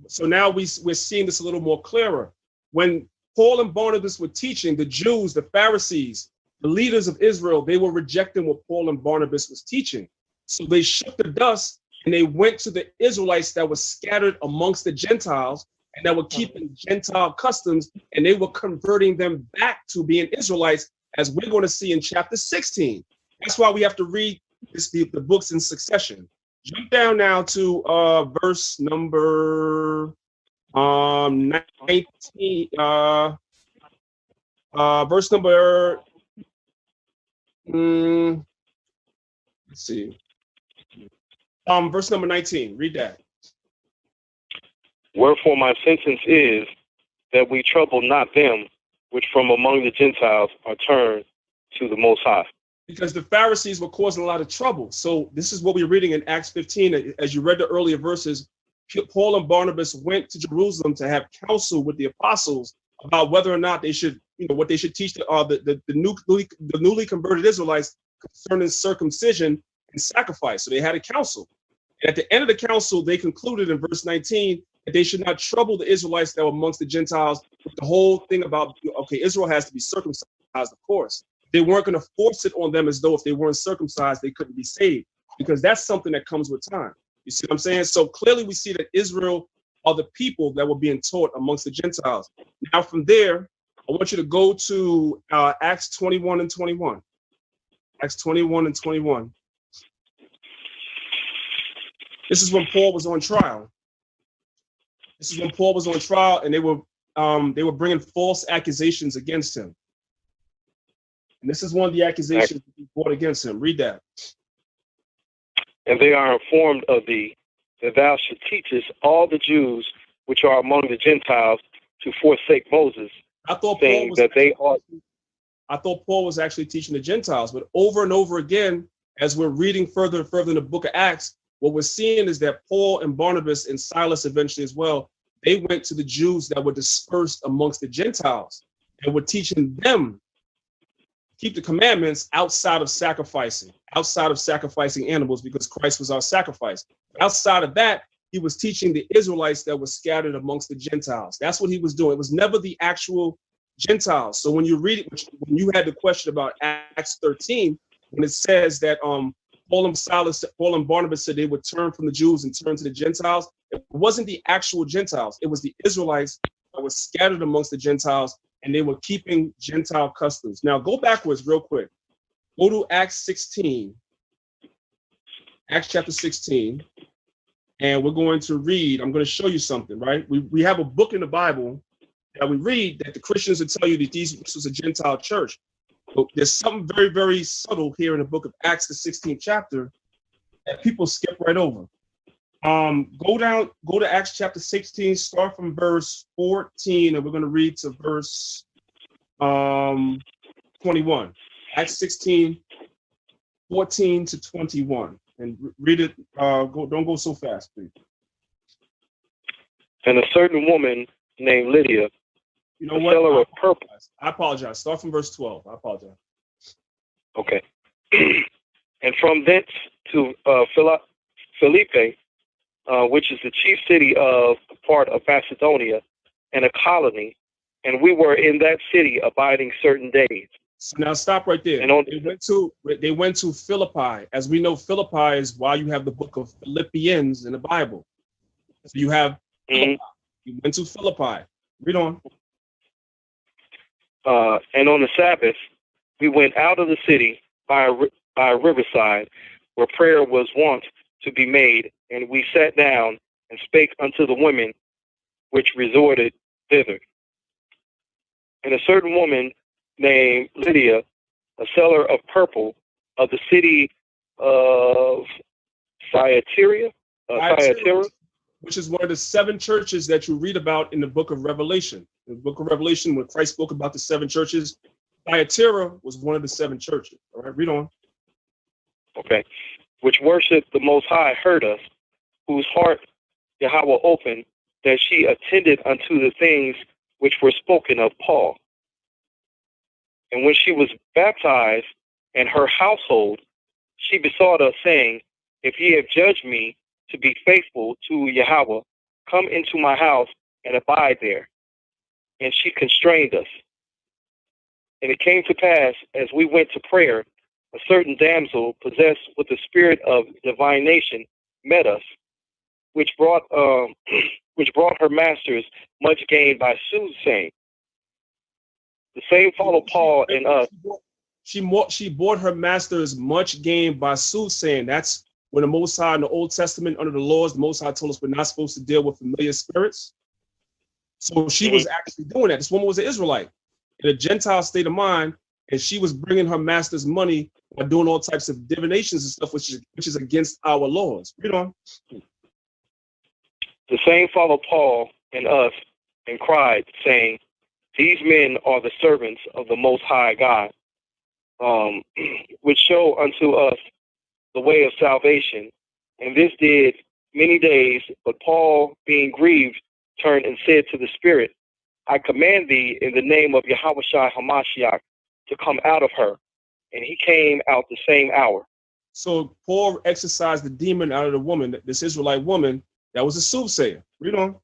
So now we're seeing this a little more clearer. When Paul and Barnabas were teaching, the Jews, the Pharisees, the leaders of Israel, they were rejecting what Paul and Barnabas was teaching. So they shook the dust and they went to the Israelites that were scattered amongst the Gentiles and that were keeping Gentile customs, and they were converting them back to being Israelites, as we're going to see in chapter 16. That's why we have to read the books in succession. Jump down now to verse number 19. Verse number let's see. Verse number 19. Read that. Wherefore my sentence is that we trouble not them which from among the Gentiles are turned to the Most High. Because the Pharisees were causing a lot of trouble. So this is what we're reading in Acts 15. As you read the earlier verses, Paul and Barnabas went to Jerusalem to have counsel with the apostles about whether or not they should, what they should teach the newly converted Israelites concerning circumcision and sacrifice. So they had a council. And at the end of the council, they concluded in verse 19 that they should not trouble the Israelites that were amongst the Gentiles with the whole thing about, okay, Israel has to be circumcised, of course. They weren't going to force it on them as though if they weren't circumcised, they couldn't be saved, because that's something that comes with time. You see what I'm saying? So clearly we see that Israel are the people that were being taught amongst the Gentiles. Now from there, I want you to go to Acts 21 and 21. Acts 21 and 21. This is when Paul was on trial. And they were bringing false accusations against him. And this is one of the accusations that he brought against him. Read that. And they are informed of thee, that thou should teachest all the Jews which are among the Gentiles to forsake Moses, saying that they ought. I thought Paul was actually teaching the Gentiles, but over and over again, as we're reading further and further in the book of Acts, what we're seeing is that Paul and Barnabas and Silas eventually as well, they went to the Jews that were dispersed amongst the Gentiles and were teaching them keep the commandments outside of sacrificing animals, because Christ was our sacrifice. Outside of that, he was teaching the Israelites that were scattered amongst the Gentiles. That's what he was doing. It was never the actual Gentiles. So when you read it, when you had the question about Acts 13, when it says that Paul and Barnabas said they would turn from the Jews and turn to the Gentiles, it wasn't the actual Gentiles. It was the Israelites that were scattered amongst the Gentiles, and they were keeping Gentile customs. Now go backwards real quick. Go to Acts 16, Acts chapter 16, and we're going to read. I'm going to show you something, right? We have a book in the Bible that we read, that the Christians would tell you that this was a Gentile church. But there's something very, very subtle here in the book of Acts, the 16th chapter, that people skip right over. Go to Acts chapter 16, start from verse 14, and we're going to read to verse 21. Acts 16, 14 to 21. And read it, don't go so fast, please. And a certain woman named Lydia, you know what? seller of purple. I apologize. Start from verse 12. I apologize. Okay. And from thence to Philippi, which is the chief city of a part of Macedonia and a colony, and we were in that city abiding certain days. So now stop right there. And they went to Philippi. As we know, Philippi is why you have the book of Philippians in the Bible. So you have Philippi. You went to Philippi. Read on. And on the Sabbath, we went out of the city by a riverside, where prayer was wont to be made, and we sat down and spake unto the women which resorted thither. And a certain woman named Lydia, a seller of purple of the city of Thyatira, which is one of the 7 churches that you read about in the book of Revelation. In the book of Revelation, when Christ spoke about the 7 churches, Thyatira was one of the 7 churches. All right, read on. Okay. Which worship the Most High heard us, whose heart Yahweh opened, that she attended unto the things which were spoken of Paul. And when she was baptized and her household, she besought us, saying, if ye have judged me to be faithful to Yahweh, come into my house and abide there. And she constrained us. And it came to pass, as we went to prayer, a certain damsel possessed with the spirit of divination met us, which brought her masters much gain by soothsaying. The same followed Paul and us. She bought her masters much gain by soothsaying. That's when the Most High in the Old Testament, under the laws, the Most High told us we're not supposed to deal with familiar spirits. So she was actually doing that. This woman was an Israelite in a Gentile state of mind, and she was bringing her master's money by doing all types of divinations and stuff, which is against our laws. Read on. The same followed Paul and us and cried, saying, these men are the servants of the Most High God, which show unto us the way of salvation. And this did many days, but Paul, being grieved, turned and said to the Spirit, I command thee in the name of Yahushua HaMashiach to come out of her. And he came out the same hour. So Paul exorcised the demon out of the woman, this Israelite woman that was a soothsayer. Read on.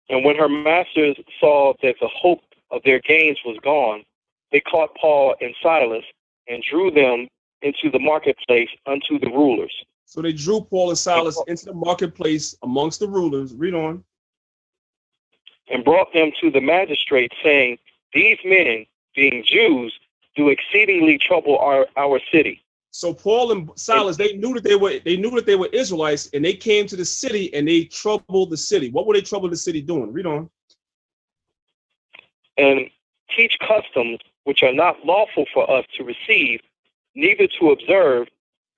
And when her masters saw that the hope of their gains was gone, they caught Paul and Silas and drew them into the marketplace unto the rulers. So they drew Paul and Silas into the marketplace amongst the rulers. Read on. And brought them to the magistrate, saying, these men, being Jews, do exceedingly trouble our city. So Paul and Silas, they knew that they were Israelites, and they came to the city and they troubled the city. What were they troubling the city doing? Read on. And teach customs which are not lawful for us to receive, neither to observe,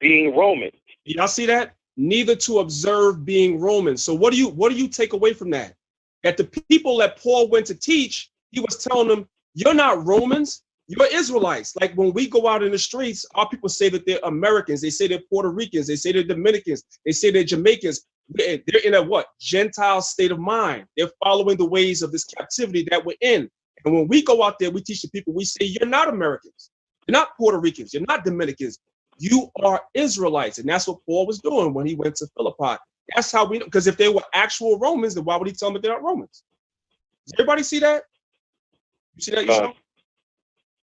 being Roman. Y'all see that? Neither to observe, being Roman. So what do you take away from that? That the people that Paul went to teach, he was telling them, you're not Romans. You're Israelites. Like when we go out in the streets, our people say that they're Americans. They say they're Puerto Ricans. They say they're Dominicans. They say they're Jamaicans. They're in a what? Gentile state of mind. They're following the ways of this captivity that we're in. And when we go out there, we teach the people, we say, you're not Americans. You're not Puerto Ricans. You're not Dominicans. You are Israelites. And that's what Paul was doing when he went to Philippi. That's how we know. Because if they were actual Romans, then why would he tell them that they're not Romans? Does everybody see that? You see that, Yeshua?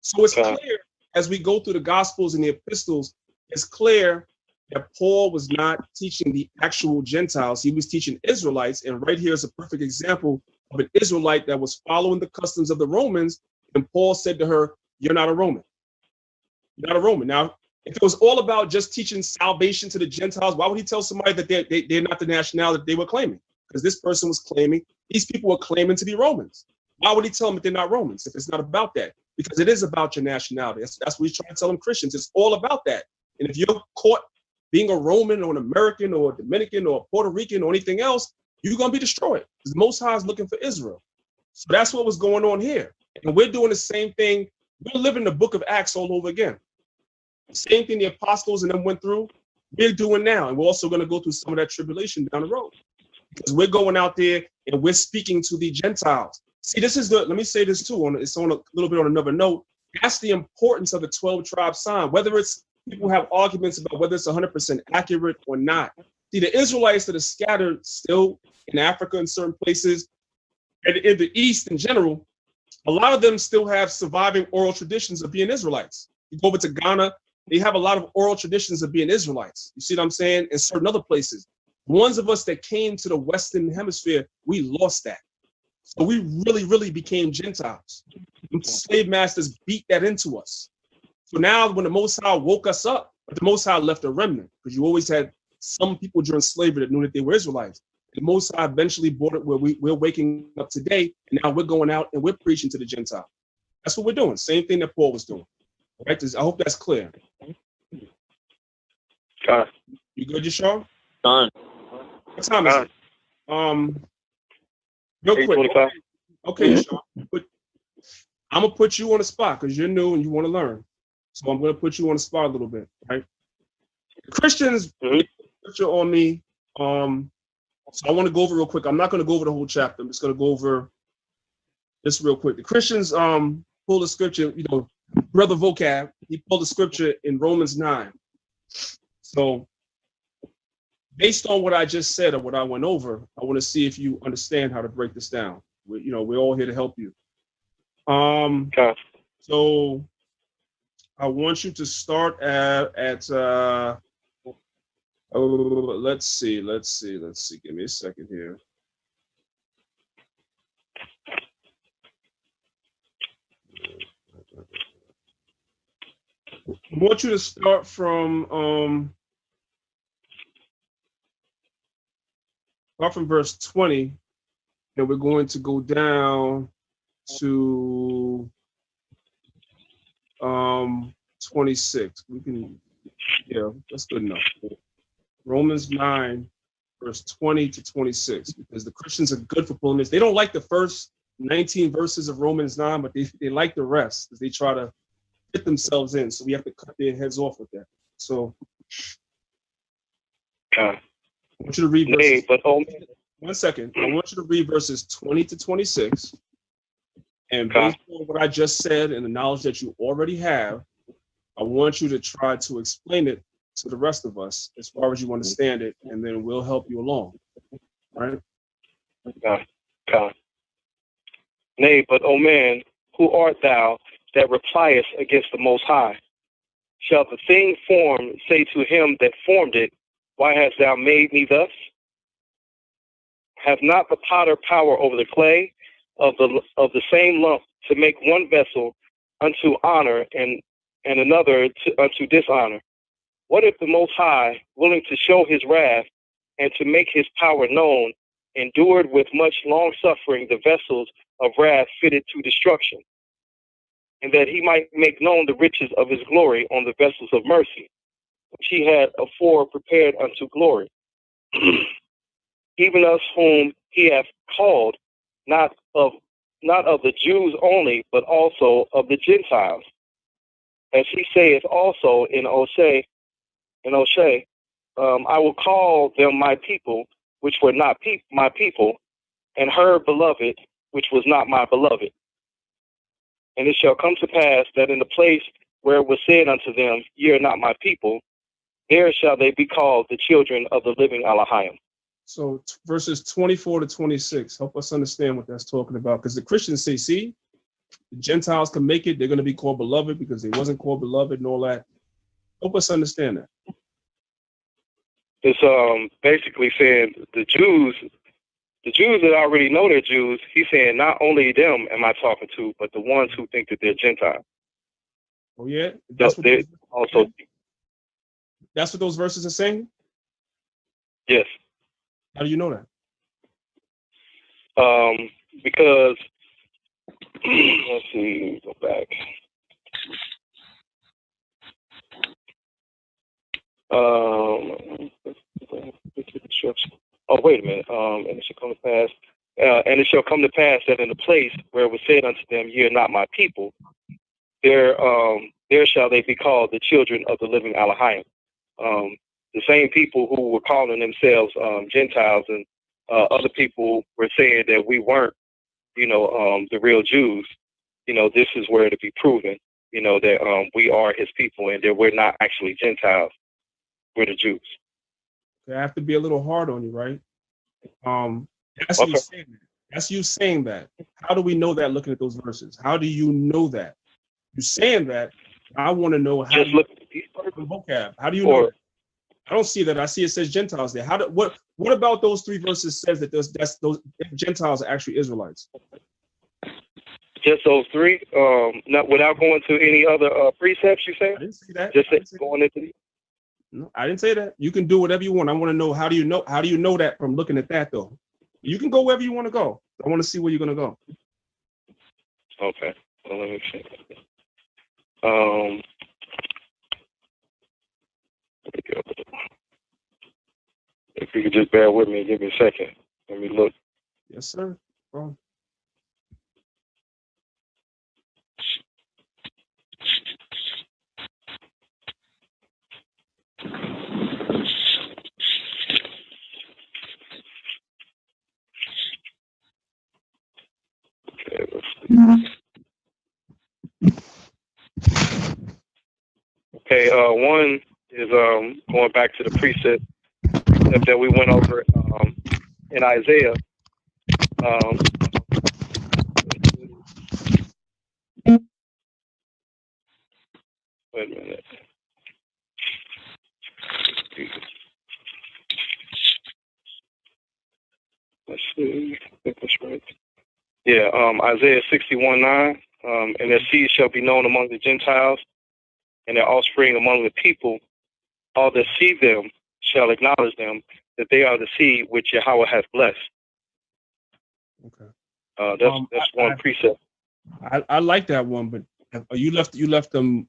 So it's clear as we go through the Gospels and the epistles, it's clear that Paul was not teaching the actual Gentiles. He was teaching Israelites. And right here is a perfect example of an Israelite that was following the customs of the Romans. And Paul said to her, you're not a Roman. You're not a Roman. Now, if it was all about just teaching salvation to the Gentiles, why would he tell somebody that they're not the nationality that they were claiming? because this person was claiming, these people were claiming to be Romans. Why would he tell them that they're not Romans if it's not about that? Because it is about your nationality. That's what he's trying to tell them Christians. It's all about that. And if you're caught being a Roman or an American or a Dominican or a Puerto Rican or anything else, you're going to be destroyed. Because the Most High is looking for Israel. So that's what was going on here. And we're doing the same thing. We're living the book of Acts all over again. The same thing the apostles and them went through, we're doing now. And we're also going to go through some of that tribulation down the road. Because we're going out there and we're speaking to the Gentiles. See, this is the, let me say this too, it's on a little bit on another note. That's the importance of the 12 tribe sign, whether it's, people have arguments about whether it's 100% accurate or not. See, the Israelites that are scattered still in Africa in certain places, and in the East in general, a lot of them still have surviving oral traditions of being Israelites. You go over to Ghana, they have a lot of oral traditions of being Israelites. You see what I'm saying? In certain other places. Ones of us that came to the Western Hemisphere, we lost that. So we really, really became Gentiles. Slave masters beat that into us. So now when the Most High woke us up, but the Most High left a remnant, because you always had some people during slavery that knew that they were Israelites. The Most High eventually brought it where we're waking up today, and now we're going out and we're preaching to the Gentiles. That's what we're doing. Same thing that Paul was doing. All right? I hope that's clear. God. You good, Yashar? Done. What time is it? Real quick. Okay, Yashar. I'm gonna put you on the spot because you're new and you want to learn. So I'm gonna put you on the spot a little bit, right? Christians picture on me. So I want to go over real quick. I'm not going to go over the whole chapter. I'm just going to go over this real quick. The Christians pull the scripture, Brother Vocab, he pulled the scripture in Romans 9. So based on what I just said or what I went over, I want to see if you understand how to break this down. We're all here to help you. So I want you to start at let's see. Give me a second here. I want you to start from verse 20, and we're going to go down to 26. We can, yeah, that's good enough. Romans 9, verse 20 to 26, because the Christians are good for pulling this. They don't like the first 19 verses of Romans 9, but they like the rest because they try to fit themselves in. So we have to cut their heads off with that. So I want you to read verses. One second. I want you to read verses 20 to 26. And based on what I just said and the knowledge that you already have, I want you to try to explain it to the rest of us as far as you understand it, and then we'll help you along. All right? God. Nay, but, O man, who art thou that repliest against the Most High? Shall the thing formed say to him that formed it, why hast thou made me thus? Hath not the potter power over the clay of the same lump to make one vessel unto honor and another unto dishonor? What if the Most High, willing to show his wrath and to make his power known, endured with much long suffering the vessels of wrath fitted to destruction, and that he might make known the riches of his glory on the vessels of mercy, which he had afore prepared unto glory, even us whom he hath called, not of the Jews only, but also of the Gentiles, as he saith also in Osee, I will call them my people, which were not my people, and her beloved, which was not my beloved. And it shall come to pass that in the place where it was said unto them, ye are not my people, there shall they be called the children of the living Elohim. So verses 24 to 26, help us understand what that's talking about. Because the Christians say, see, the Gentiles can make it, they're going to be called beloved because they wasn't called beloved and all that. Help us understand that. It's basically saying the Jews that already know they're Jews, he's saying not only them am I talking to, but the ones who think that they're Gentiles. Oh yeah? That's what those verses are saying? Yes. How do you know that? Because let's see, go back. Oh, wait a minute. And it shall come to pass. And it shall come to pass that in the place where it was said unto them, "Ye are not my people," there shall they be called the children of the living Elohim. The same people who were calling themselves Gentiles, and other people were saying that we weren't, the real Jews. This is where to be proven, that we are his people and that we're not actually Gentiles. We're the Jews. I have to be a little hard on you, right? That's you saying that. That's you saying that. How do we know that looking at those verses? How do you know that? You're saying that. I want to know how. Just look at the vocab. How do you know that? I don't see that. I see it says Gentiles there. What about those three verses says that those Gentiles are actually Israelites? Just those three, not without going to any other precepts. You say? I didn't say that. Just going into the. No, I didn't say that. You can do whatever you want. I want to know how do you know that from looking at that though? You can go wherever you want to go. I want to see where you're gonna go. Okay. Well, let me see. If you could just bear with me, give me a second. Let me look. Yes, sir. Well, Okay, one is going back to the precept that we went over in Isaiah. Wait a minute. Let's see. I think that's right. Yeah, Isaiah 61:9. And their seed shall be known among the Gentiles, and their offspring among the people. All that see them shall acknowledge them, that they are the seed which Yahweh hath blessed. Okay. That's one precept. I like that one, but you left them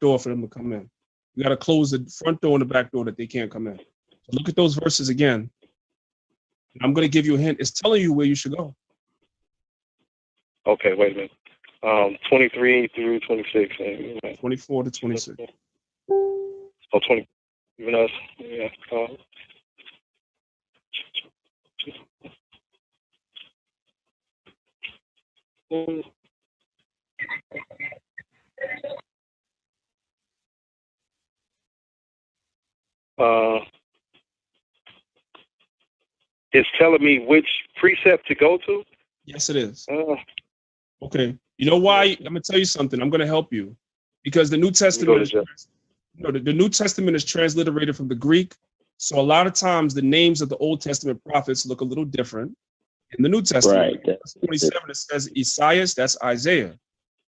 door for them to come in. You got to close the front door and the back door that they can't come in. So look at those verses again. I'm going to give you a hint. It's telling you where you should go. Okay, wait a minute. 23 through 26. 24 to 26. Oh, 20. Even us. Yeah. It's telling me which precept to go to? Yes, it is. Okay. You know why? I'm going to tell you something. I'm going to help you. Because the New Testament the New Testament is transliterated from the Greek. So a lot of times the names of the Old Testament prophets look a little different in the New Testament. Right. Verse 27, it says Esaias, that's Isaiah.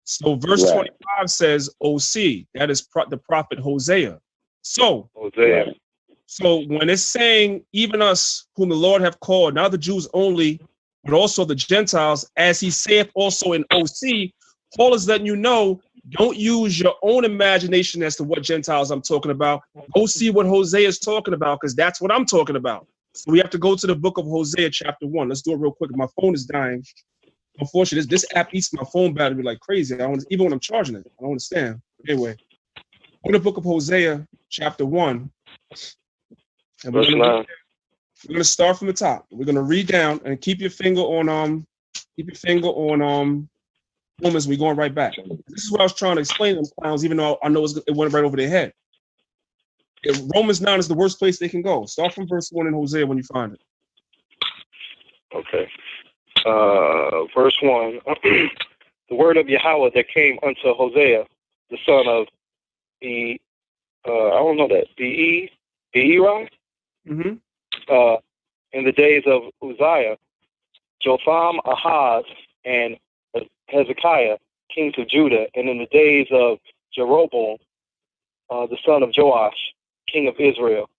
So verse 25 says OC, that is the prophet Hosea. So when it's saying, even us whom the Lord have called, not the Jews only, but also the Gentiles, as he saith also in OC, Paul is letting you know, don't use your own imagination as to what Gentiles I'm talking about. Go see what Hosea is talking about, because that's what I'm talking about. So we have to go to the book of Hosea, chapter 1. Let's do it real quick. My phone is dying. Unfortunately, this app eats my phone battery like crazy. Even when I'm charging it, I don't understand. Anyway, go to the book of Hosea, chapter 1. And we're going to start from the top. We're going to read down and keep your finger on Romans. We're going right back. This is what I was trying to explain to them clowns, even though I know it went right over their head. Romans 9 is the worst place they can go. Start from verse 1 in Hosea when you find it. Okay. Verse 1. The word of Yahweh that came unto Hosea, the son of I don't know that. Beeri? Mm-hmm. In the days of Uzziah, Jotham, Ahaz, and Hezekiah, kings of Judah, and in the days of Jeroboam, the son of Joash, king of Israel.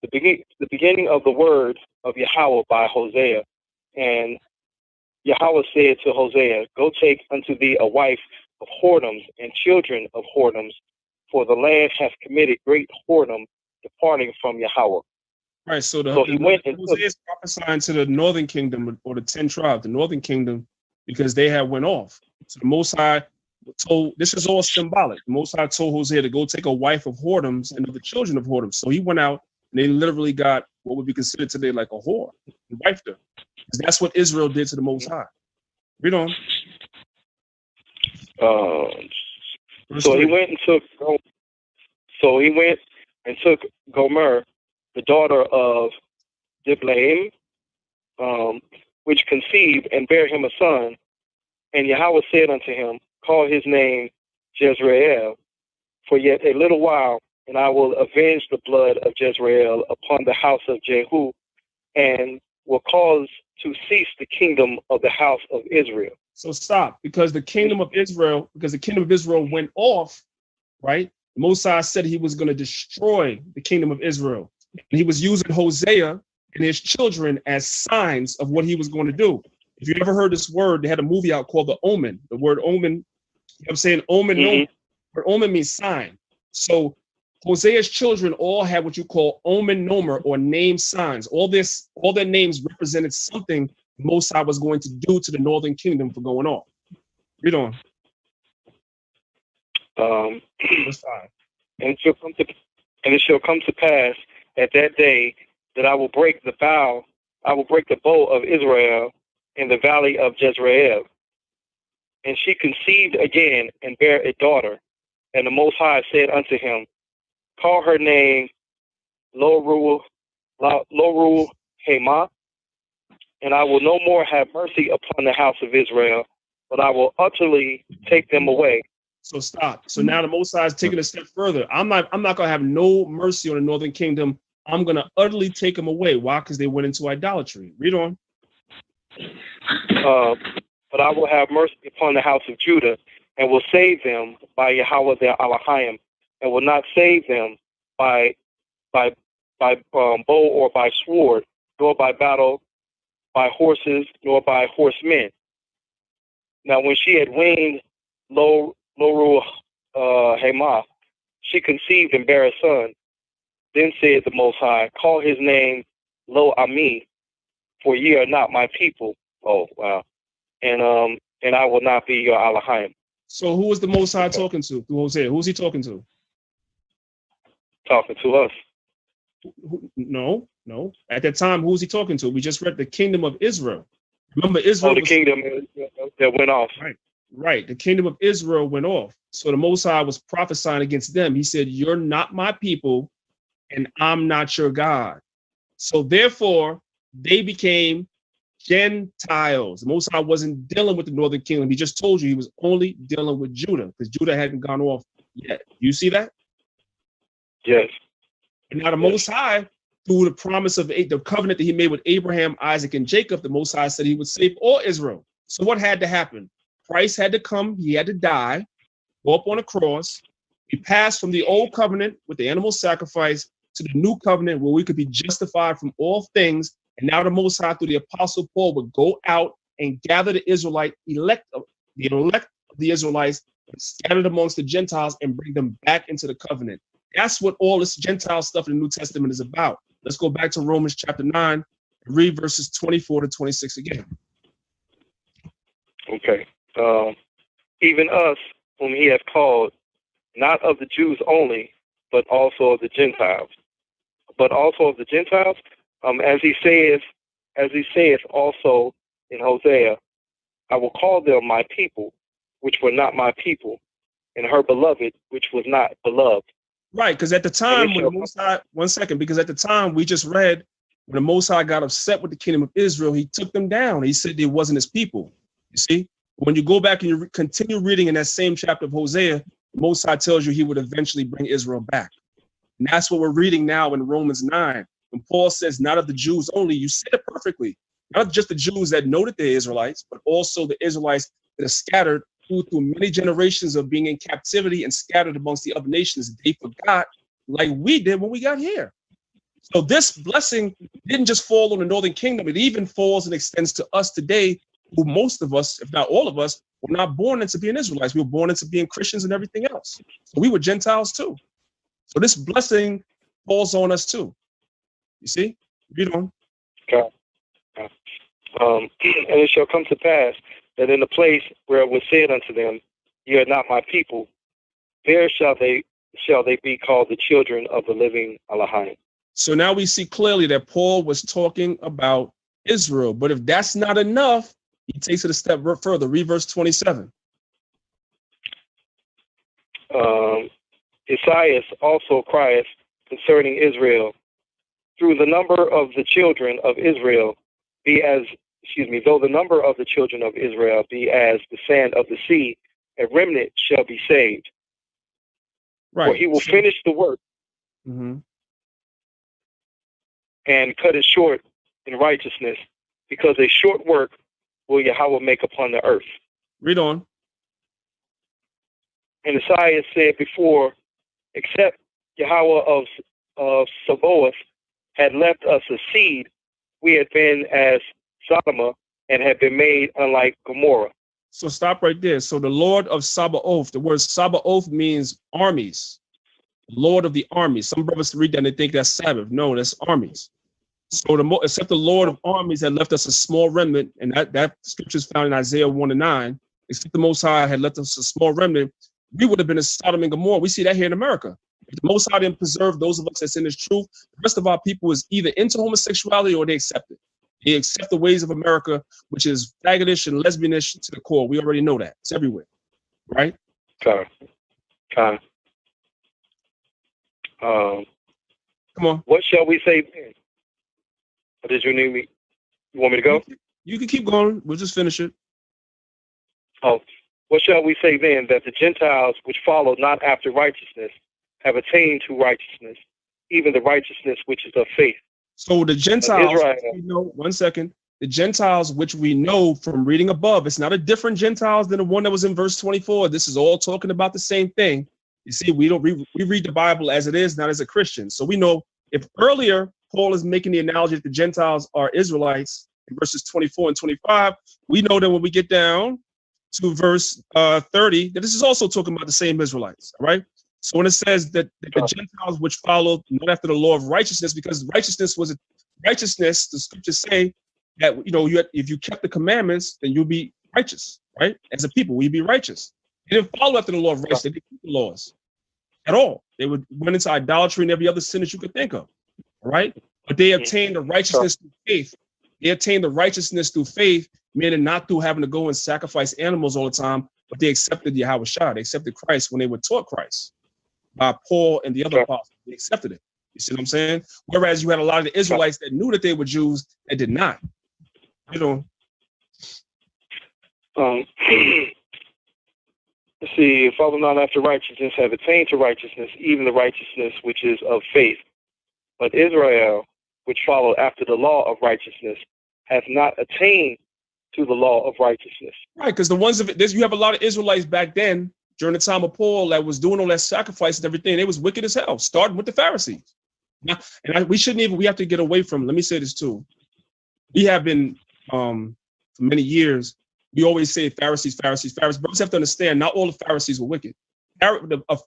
The beginning of the word of Yahweh by Hosea, and Yahweh said to Hosea, Go take unto thee a wife of whoredoms and children of whoredoms, for the land hath committed great whoredom, departing from Yahweh. Right. So he went and Hosea is prophesying to the northern kingdom, or the 10 tribes, the northern kingdom, because they had went off. So the Most High told, this is all symbolic. The Most High told Hosea to go take a wife of whoredoms and of the children of whoredoms. So he went out and they literally got what would be considered today like a whore and wifed her. Because that's what Israel did to the Most High. Read on. So he went and took Gomer, the daughter of Diblaim, which conceived and bare him a son. And Yahweh said unto him, Call his name Jezreel, for yet a little while, and I will avenge the blood of Jezreel upon the house of Jehu, and will cause to cease the kingdom of the house of Israel. So stop, because the kingdom of Israel went off, right? The Most High said he was going to destroy the kingdom of Israel. And he was using Hosea and his children as signs of what he was going to do. If you ever heard this word, they had a movie out called The Omen. The word omen, you know what I'm saying? Omen, mm-hmm. But omen means sign. So Hosea's children all had what you call omen nomer, or name signs. All their names represented something the Most High was going to do to the northern kingdom for going off. Read on. Verse 5. And it shall come to pass at that day that I will break the bow of Israel in the valley of Jezreel. And she conceived again and bare a daughter. And the Most High said unto him, Call her name Lo Hema, and I will no more have mercy upon the house of Israel, but I will utterly take them away. So stop. So now the Most High is taking a step further. I'm not gonna have no mercy on the northern kingdom. I'm gonna utterly take them away. Why? Because they went into idolatry. Read on. But I will have mercy upon the house of Judah, and will save them by Yahweh their Elohim, and will not save them by bow or by sword, nor by battle, by horses, nor by horsemen. Now when she had weaned Lo Hema, she conceived and bare a son. Then said the Most High, Call his name Lo Ami, for ye are not my people. Oh wow. And I will not be your Elohim. So who was the Most High talking to? Through Hosea. Who's he talking to? Talking to us. No. At that time, who was he talking to? We just read the kingdom of Israel. Remember, Israel. The kingdom that went off. Right. The kingdom of Israel went off. So the Most High was prophesying against them. He said, You're not my people, and I'm not your God. So therefore, they became Gentiles. The Most High wasn't dealing with the northern kingdom. He just told you he was only dealing with Judah, because Judah hadn't gone off yet. You see that? Yes. And now the Most High, through the promise of the covenant that he made with Abraham, Isaac, and Jacob, the Most High said he would save all Israel. So what had to happen? Christ had to come. He had to die, go up on a cross. He passed from the old covenant with the animal sacrifice to the new covenant where we could be justified from all things. And now the Most High, through the Apostle Paul, would go out and gather the elect of the Israelites, scattered amongst the Gentiles, and bring them back into the covenant. That's what all this Gentile stuff in the New Testament is about. Let's go back to Romans chapter 9 and read verses 24 to 26 again. Okay. Even us, whom he hath called, not of the Jews only, but also of the Gentiles. As he saith also in Hosea, I will call them my people, which were not my people, and her beloved, which was not beloved. Right, because at the time when the Most High, because at the time we just read, when the Most High got upset with the kingdom of Israel, he took them down. He said they wasn't his people. You see? When you go back and you continue reading in that same chapter of Hosea, the Most High tells you he would eventually bring Israel back. And that's what we're reading now in Romans 9. When Paul says, not of the Jews only, you said it perfectly. Not just the Jews that know that they're Israelites, but also the Israelites that are scattered through many generations of being in captivity and scattered amongst the other nations. They forgot, like we did when we got here. So this blessing didn't just fall on the northern kingdom. It even falls and extends to us today who most of us, if not all of us, were not born into being Israelites. We were born into being Christians and everything else. So we were Gentiles too. So this blessing falls on us too. You see? Read on. Okay. And it shall come to pass that in the place where it was said unto them, ye are not my people, there shall they be called the children of the living Elohim. So now we see clearly that Paul was talking about Israel. But if that's not enough, he takes it a step further. Read verse 27. Esaias also crieth concerning Israel, through the number of the children of Israel be as, though the number of the children of Israel be as the sand of the sea, a remnant shall be saved. Right. For he will finish the work and cut it short in righteousness, because a short work will Yahweh make upon the earth. Read on. And Esaias said before, except Yahweh of Sabaoth had left us a seed, we had been as Sodom and had been made unlike Gomorrah. So stop right there. So the Lord of Sabaoth, the word Sabaoth means armies. Lord of the armies. Some brothers read that and they think that's Sabbath. No, that's armies. So except the Lord of armies had left us a small remnant, and that scripture is found in Isaiah 1:9. Except the Most High had left us a small remnant, we would have been as Sodom and Gomorrah. We see that here in America. If the Most High didn't preserve those of us that's in His truth, the rest of our people is either into homosexuality or they accept it. They accept the ways of America, which is faggotish and lesbianish to the core. We already know that. It's everywhere, right? Come on. What shall we say then? Or did you need me? You want me to go? You can keep going. We'll just finish it. Oh, what shall we say then? That the Gentiles which follow not after righteousness have attained to righteousness, even the righteousness which is of faith. So the Gentiles, one second. The Gentiles, which we know from reading above, it's not a different Gentiles than the one that was in verse 24. This is all talking about the same thing. You see, we read the Bible as it is, not as a Christian. So we know if earlier Paul is making the analogy that the Gentiles are Israelites in verses 24 and 25, we know that when we get down to verse 30, that this is also talking about the same Israelites, all right? So when it says that the Gentiles which followed not after the law of righteousness, because righteousness, the scriptures say that, if you kept the commandments, then you'll be righteous, right? As a people, we'd be righteous. They didn't follow after the law of righteousness. They didn't keep the laws at all. They went into idolatry and every other sin that you could think of, all right? But they obtained the righteousness through faith. They attained the righteousness through faith, meaning not through having to go and sacrifice animals all the time, but they accepted Yahweh Shah. They accepted Christ when they were taught Christ by Paul and the other apostles. They accepted it. You see what I'm saying? Whereas you had a lot of the Israelites that knew that they were Jews that did not. Let's see, follow not after righteousness have attained to righteousness, even the righteousness which is of faith. But Israel, which followed after the law of righteousness, hath not attained to the law of righteousness. Right, because the ones of it, you have a lot of Israelites back then during the time of Paul that was doing all that sacrifice and everything. They was wicked as hell, starting with the Pharisees. We have to get away from, let me say this too. We have been, for many years, we always say Pharisees. But you have to understand, not all the Pharisees were wicked. A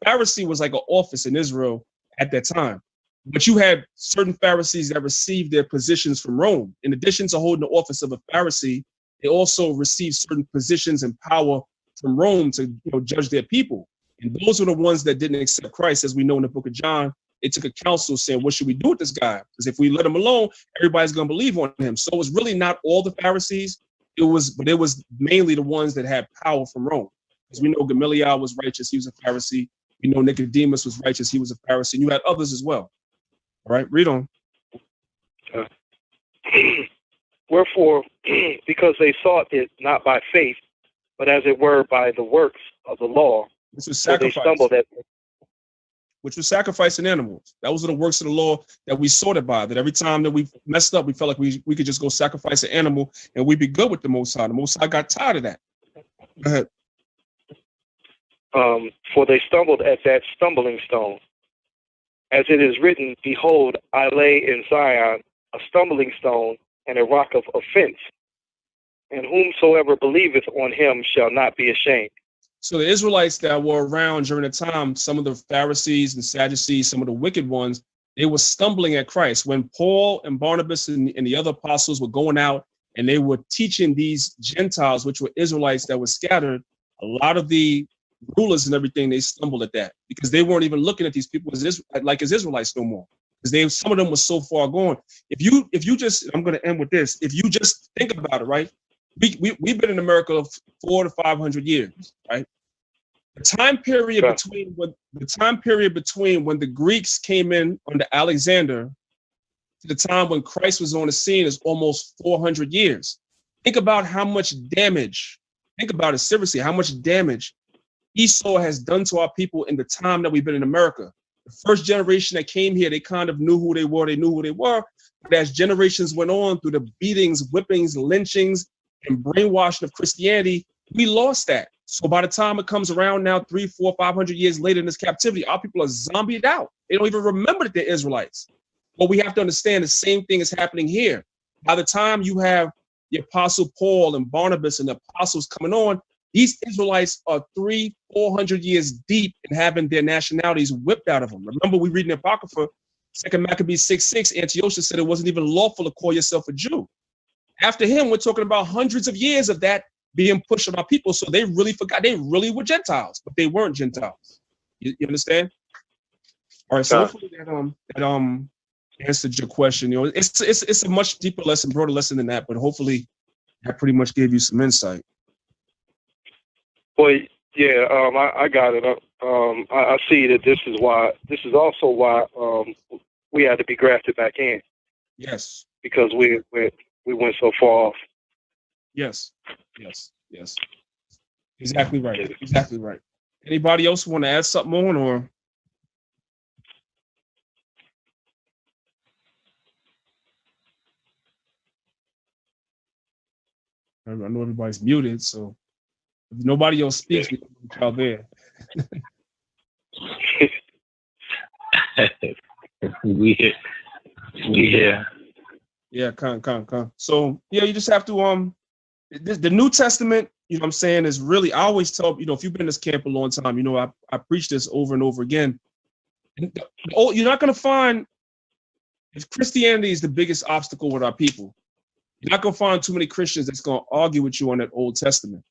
Pharisee was like an office in Israel at that time. But you had certain Pharisees that received their positions from Rome. In addition to holding the office of a Pharisee, they also received certain positions and power from Rome to judge their people. And those were the ones that didn't accept Christ, as we know in the book of John. It took a council saying, what should we do with this guy? Because if we let him alone, everybody's going to believe on him. So it was really not all the Pharisees. It was mainly the ones that had power from Rome. Because we know Gamaliel was righteous. He was a Pharisee. We know Nicodemus was righteous. He was a Pharisee. And you had others as well. All right, read on. Wherefore, because they sought it not by faith, but as it were by the works of the law, this was sacrifice. So they stumbled at, which was sacrificing animals. That was the works of the law that we sorted by. That every time that we messed up, we felt like we could just go sacrifice an animal and we'd be good with the Most High. The Most High got tired of that. Go ahead. For they stumbled at that stumbling stone. As it is written, behold, I lay in Zion a stumbling stone and a rock of offense, and whomsoever believeth on him shall not be ashamed. So the Israelites that were around during the time, some of the Pharisees and Sadducees, some of the wicked ones, they were stumbling at Christ. When Paul and Barnabas and the other apostles were going out and they were teaching these Gentiles, which were Israelites that were scattered, a lot of the rulers and everything, they stumbled at that because they weren't even looking at these people as Israelites no more. Because some of them were so far gone. If you just, I'm going to end with this. If you just think about it, right? We've been in America 400 to 500 years, right? The time period between when the Greeks came in under Alexander to the time when Christ was on the scene is almost 400 years. Think about how much damage. Think about it seriously. How much damage Esau has done to our people in the time that we've been in America. The first generation that came here, they kind of knew who they were. They knew who they were. But as generations went on through the beatings, whippings, lynchings, and brainwashing of Christianity, we lost that. So by the time it comes around now, 300, 400, 500 years later in this captivity, our people are zombied out. They don't even remember that they're Israelites. But we have to understand the same thing is happening here. By the time you have the Apostle Paul and Barnabas and the apostles coming on, these Israelites are 300, 400 years deep in having their nationalities whipped out of them. Remember, we read in the Apocrypha, 2 Maccabees 6:6, Antiochus said it wasn't even lawful to call yourself a Jew. After him, we're talking about hundreds of years of that being pushed on our people. So they really forgot they really were Gentiles, but they weren't Gentiles. You understand? All right. So hopefully that answered your question. You know, it's a much deeper lesson, broader lesson than that, but hopefully that pretty much gave you some insight. Well, yeah, I got it. I see that this is also why we had to be grafted back in. Yes. Because we went so far off. Yes. Exactly right. Anybody else want to add something on, or? I know everybody's muted, so if nobody else speaks, we can out there. We here. Yeah, come. So yeah, you just have to the New Testament, you know what I'm saying, is really, I always tell, you know, if you've been in this camp a long time, you know, I preach this over and over again. And you're not going to find, if Christianity is the biggest obstacle with our people, you're not going to find too many Christians that's going to argue with you on that Old Testament.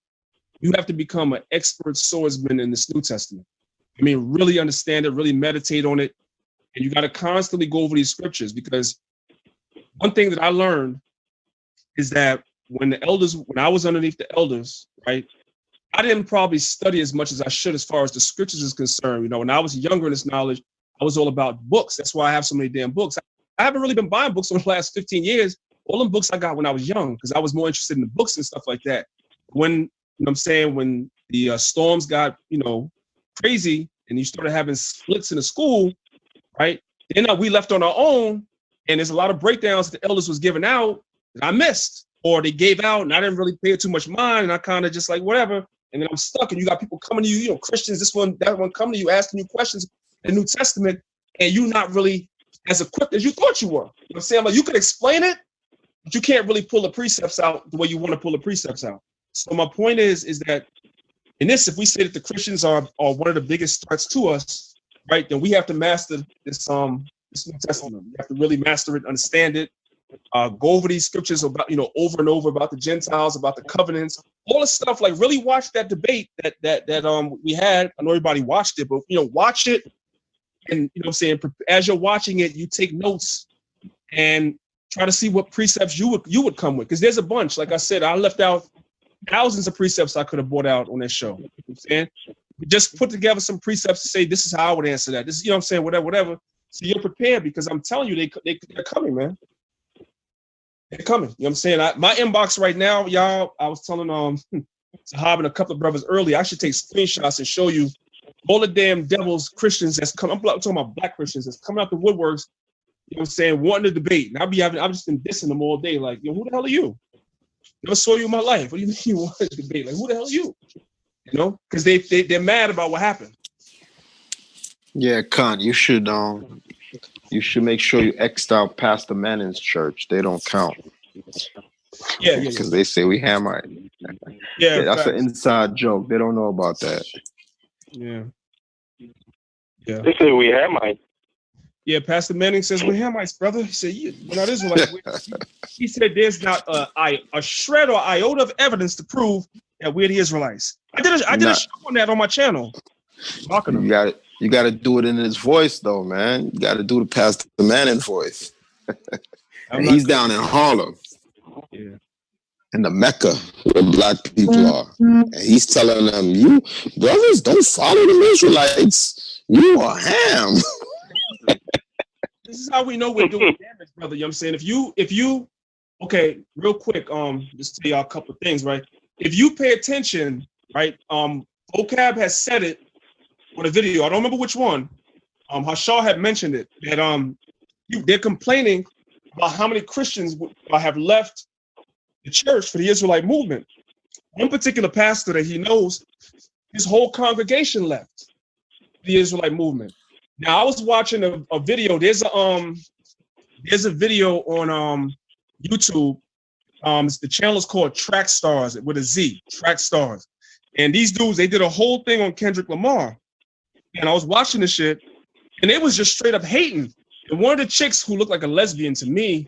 You have to become an expert swordsman in this New Testament. I mean, really understand it, really meditate on it. And you got to constantly go over these scriptures, because one thing that I learned is that when I was underneath the elders, right, I didn't probably study as much as I should as far as the scriptures is concerned. You know, when I was younger in this knowledge, I was all about books. That's why I have so many damn books. I haven't really been buying books over the last 15 years. All them books I got when I was young, because I was more interested in the books and stuff like that. When, you know what I'm saying, when the storms got, you know, crazy and you started having splits in the school, right, then we left on our own, and there's a lot of breakdowns that the elders was giving out that I missed, or they gave out and I didn't really pay it too much mind, and I kind of just like, whatever. And then I'm stuck, and you got people coming to you, you know, Christians, this one, that one, coming to you, asking you questions in the New Testament, and you not really as equipped as you thought you were. You know what I'm saying? Like, you could explain it, but you can't really pull the precepts out the way you want to pull the precepts out. So my point is that in this, if we say that the Christians are one of the biggest threats to us, right, then we have to master this New Testament. We have to really master it, understand it, go over these scriptures about, you know, over and over about the Gentiles, about the covenants, all this stuff. Like, really watch that debate that we had. I know everybody watched it, but, you know, watch it, and, you know what I'm saying, as you're watching it, you take notes and try to see what precepts you would come with, because there's a bunch. Like I said, I left out thousands of precepts I could have brought out on that show. You know what I'm saying? Just put together some precepts to say, this is how I would answer that. This is, you know what I'm saying, whatever. So you're prepared, because I'm telling you, they're coming, man. They're coming. You know what I'm saying? My inbox right now, y'all, I was telling Sahab and a couple of brothers earlier, I should take screenshots and show you all the damn devils, Christians that's come. I'm talking about black Christians that's coming out the woodworks, you know what I'm saying, wanting to debate. And I've just been dissing them all day. Like, yo, who the hell are you? Never saw you in my life. What do you mean you want to debate? Like, who the hell are you? You know, because they're mad about what happened. Yeah, Khan, you should make sure you X'd out Pastor Manning's church. They don't count. Yeah. Because they say we Hamite. Yeah, That's facts. an inside joke. They don't know about that. Yeah. They say we Hamite. Yeah, Pastor Manning says we're Hamites, brother. He said you're not Israelites. He said there's not a shred or iota of evidence to prove that we're the Israelites. I did a show on that on my channel. You got to do it in his voice, though, man. You got to do the Pastor Manning voice. And he's down in Harlem. Yeah. In the Mecca where black people are. And he's telling them, you brothers, don't follow the Israelites. You are ham. This is how we know we're doing damage, brother. You know what I'm saying? If you okay, real quick, just tell y'all a couple of things, right? If you pay attention, right, Vocab has said it on a video. I don't remember which one. Hashar had mentioned it, that they're complaining about how many Christians have left the church for the Israelite movement. One particular pastor that he knows, his whole congregation left the Israelite movement. Now I was watching a video. There's a video on YouTube. The channel is called Track Stars with a Z, Track Stars. And these dudes, they did a whole thing on Kendrick Lamar. And I was watching this shit, and it was just straight up hating. And one of the chicks who looked like a lesbian to me,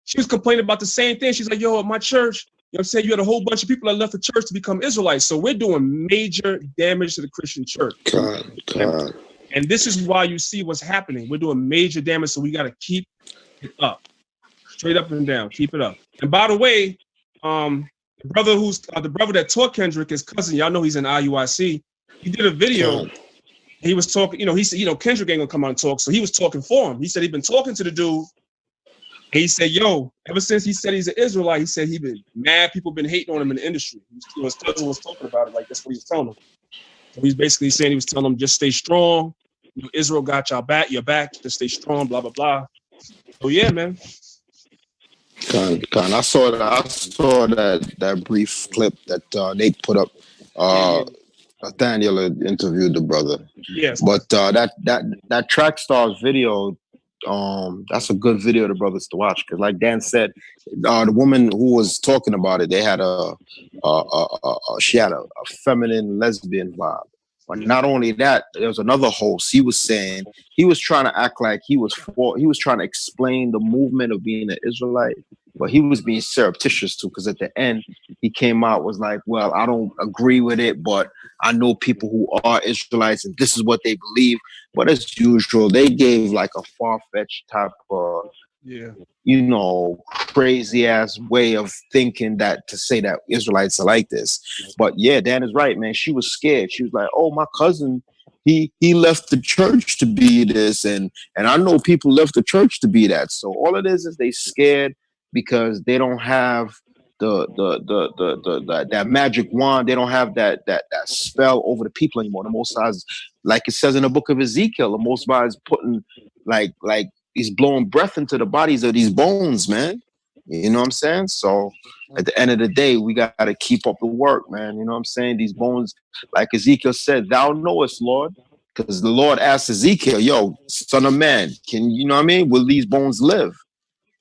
she was complaining about the same thing. She's like, yo, at my church, you know what I'm saying? You had a whole bunch of people that left the church to become Israelites. So we're doing major damage to the Christian church. God. And this is why you see what's happening. We're doing major damage, so we got to keep it up. Straight up and down. Keep it up. And by the way, the brother that taught Kendrick, his cousin, y'all know he's in IUIC. He did a video. He was talking, he said, Kendrick ain't gonna come out and talk. So he was talking for him. He said he'd been talking to the dude. And he said, yo, ever since he said he's an Israelite, he said he been mad. People been hating on him in the industry. His cousin was talking about it, like that's what he was telling him. So he's basically saying, he was telling him, just stay strong. Israel got your back, just stay strong, blah, blah, blah. So yeah, man. I saw that brief clip that Nate put up. Nathaniel interviewed the brother. Yes. But that Track Stars video, that's a good video to brothers to watch, because like Dan said, the woman who was talking about it, they had she had a feminine lesbian vibe. But not only that, there was another host. He was saying he was trying to act like he was trying to explain the movement of being an Israelite, but he was being surreptitious too, because at the end he came out was like, well, I don't agree with it, but I know people who are Israelites and this is what they believe. But as usual, they gave like a far-fetched type of crazy ass way of thinking that to say that Israelites are like this. But yeah, Dan is right, man. She was scared. She was like, oh, my cousin, he left the church to be this, and I know people left the church to be that. So all it is they scared because they don't have that magic wand. They don't have that spell over the people anymore. The Most High is, like it says in the book of Ezekiel, the Most High is putting like he's blowing breath into the bodies of these bones, man. You know what I'm saying? So at the end of the day, we got to keep up the work, man. You know what I'm saying? These bones, like Ezekiel said, thou knowest, Lord. Because the Lord asked Ezekiel, yo, son of man, will these bones live?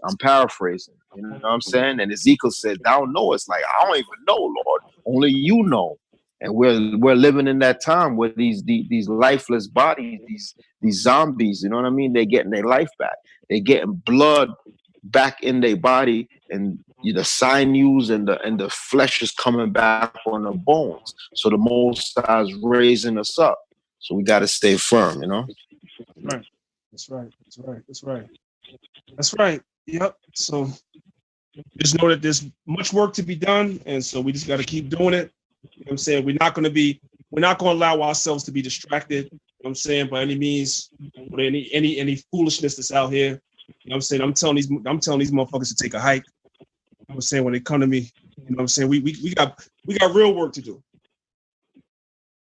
I'm paraphrasing. You know what I'm saying? And Ezekiel said, thou knowest. Like, I don't even know, Lord. Only you know. And we're living in that time where these lifeless bodies, these zombies, you know what I mean? They're getting their life back. They're getting blood back in their body, and the sinews and the flesh is coming back on the bones. So the Most High is raising us up. So we got to stay firm, Right. That's right. Yep. So just know that there's much work to be done, and so we just got to keep doing it. You know what I'm saying? We're not going to allow ourselves to be distracted, you know what I'm saying, by any means, with any foolishness that's out here. You know what I'm saying? I'm telling these motherfuckers to take a hike. You know what I'm saying? When they come to me, you know what I'm saying? We got real work to do.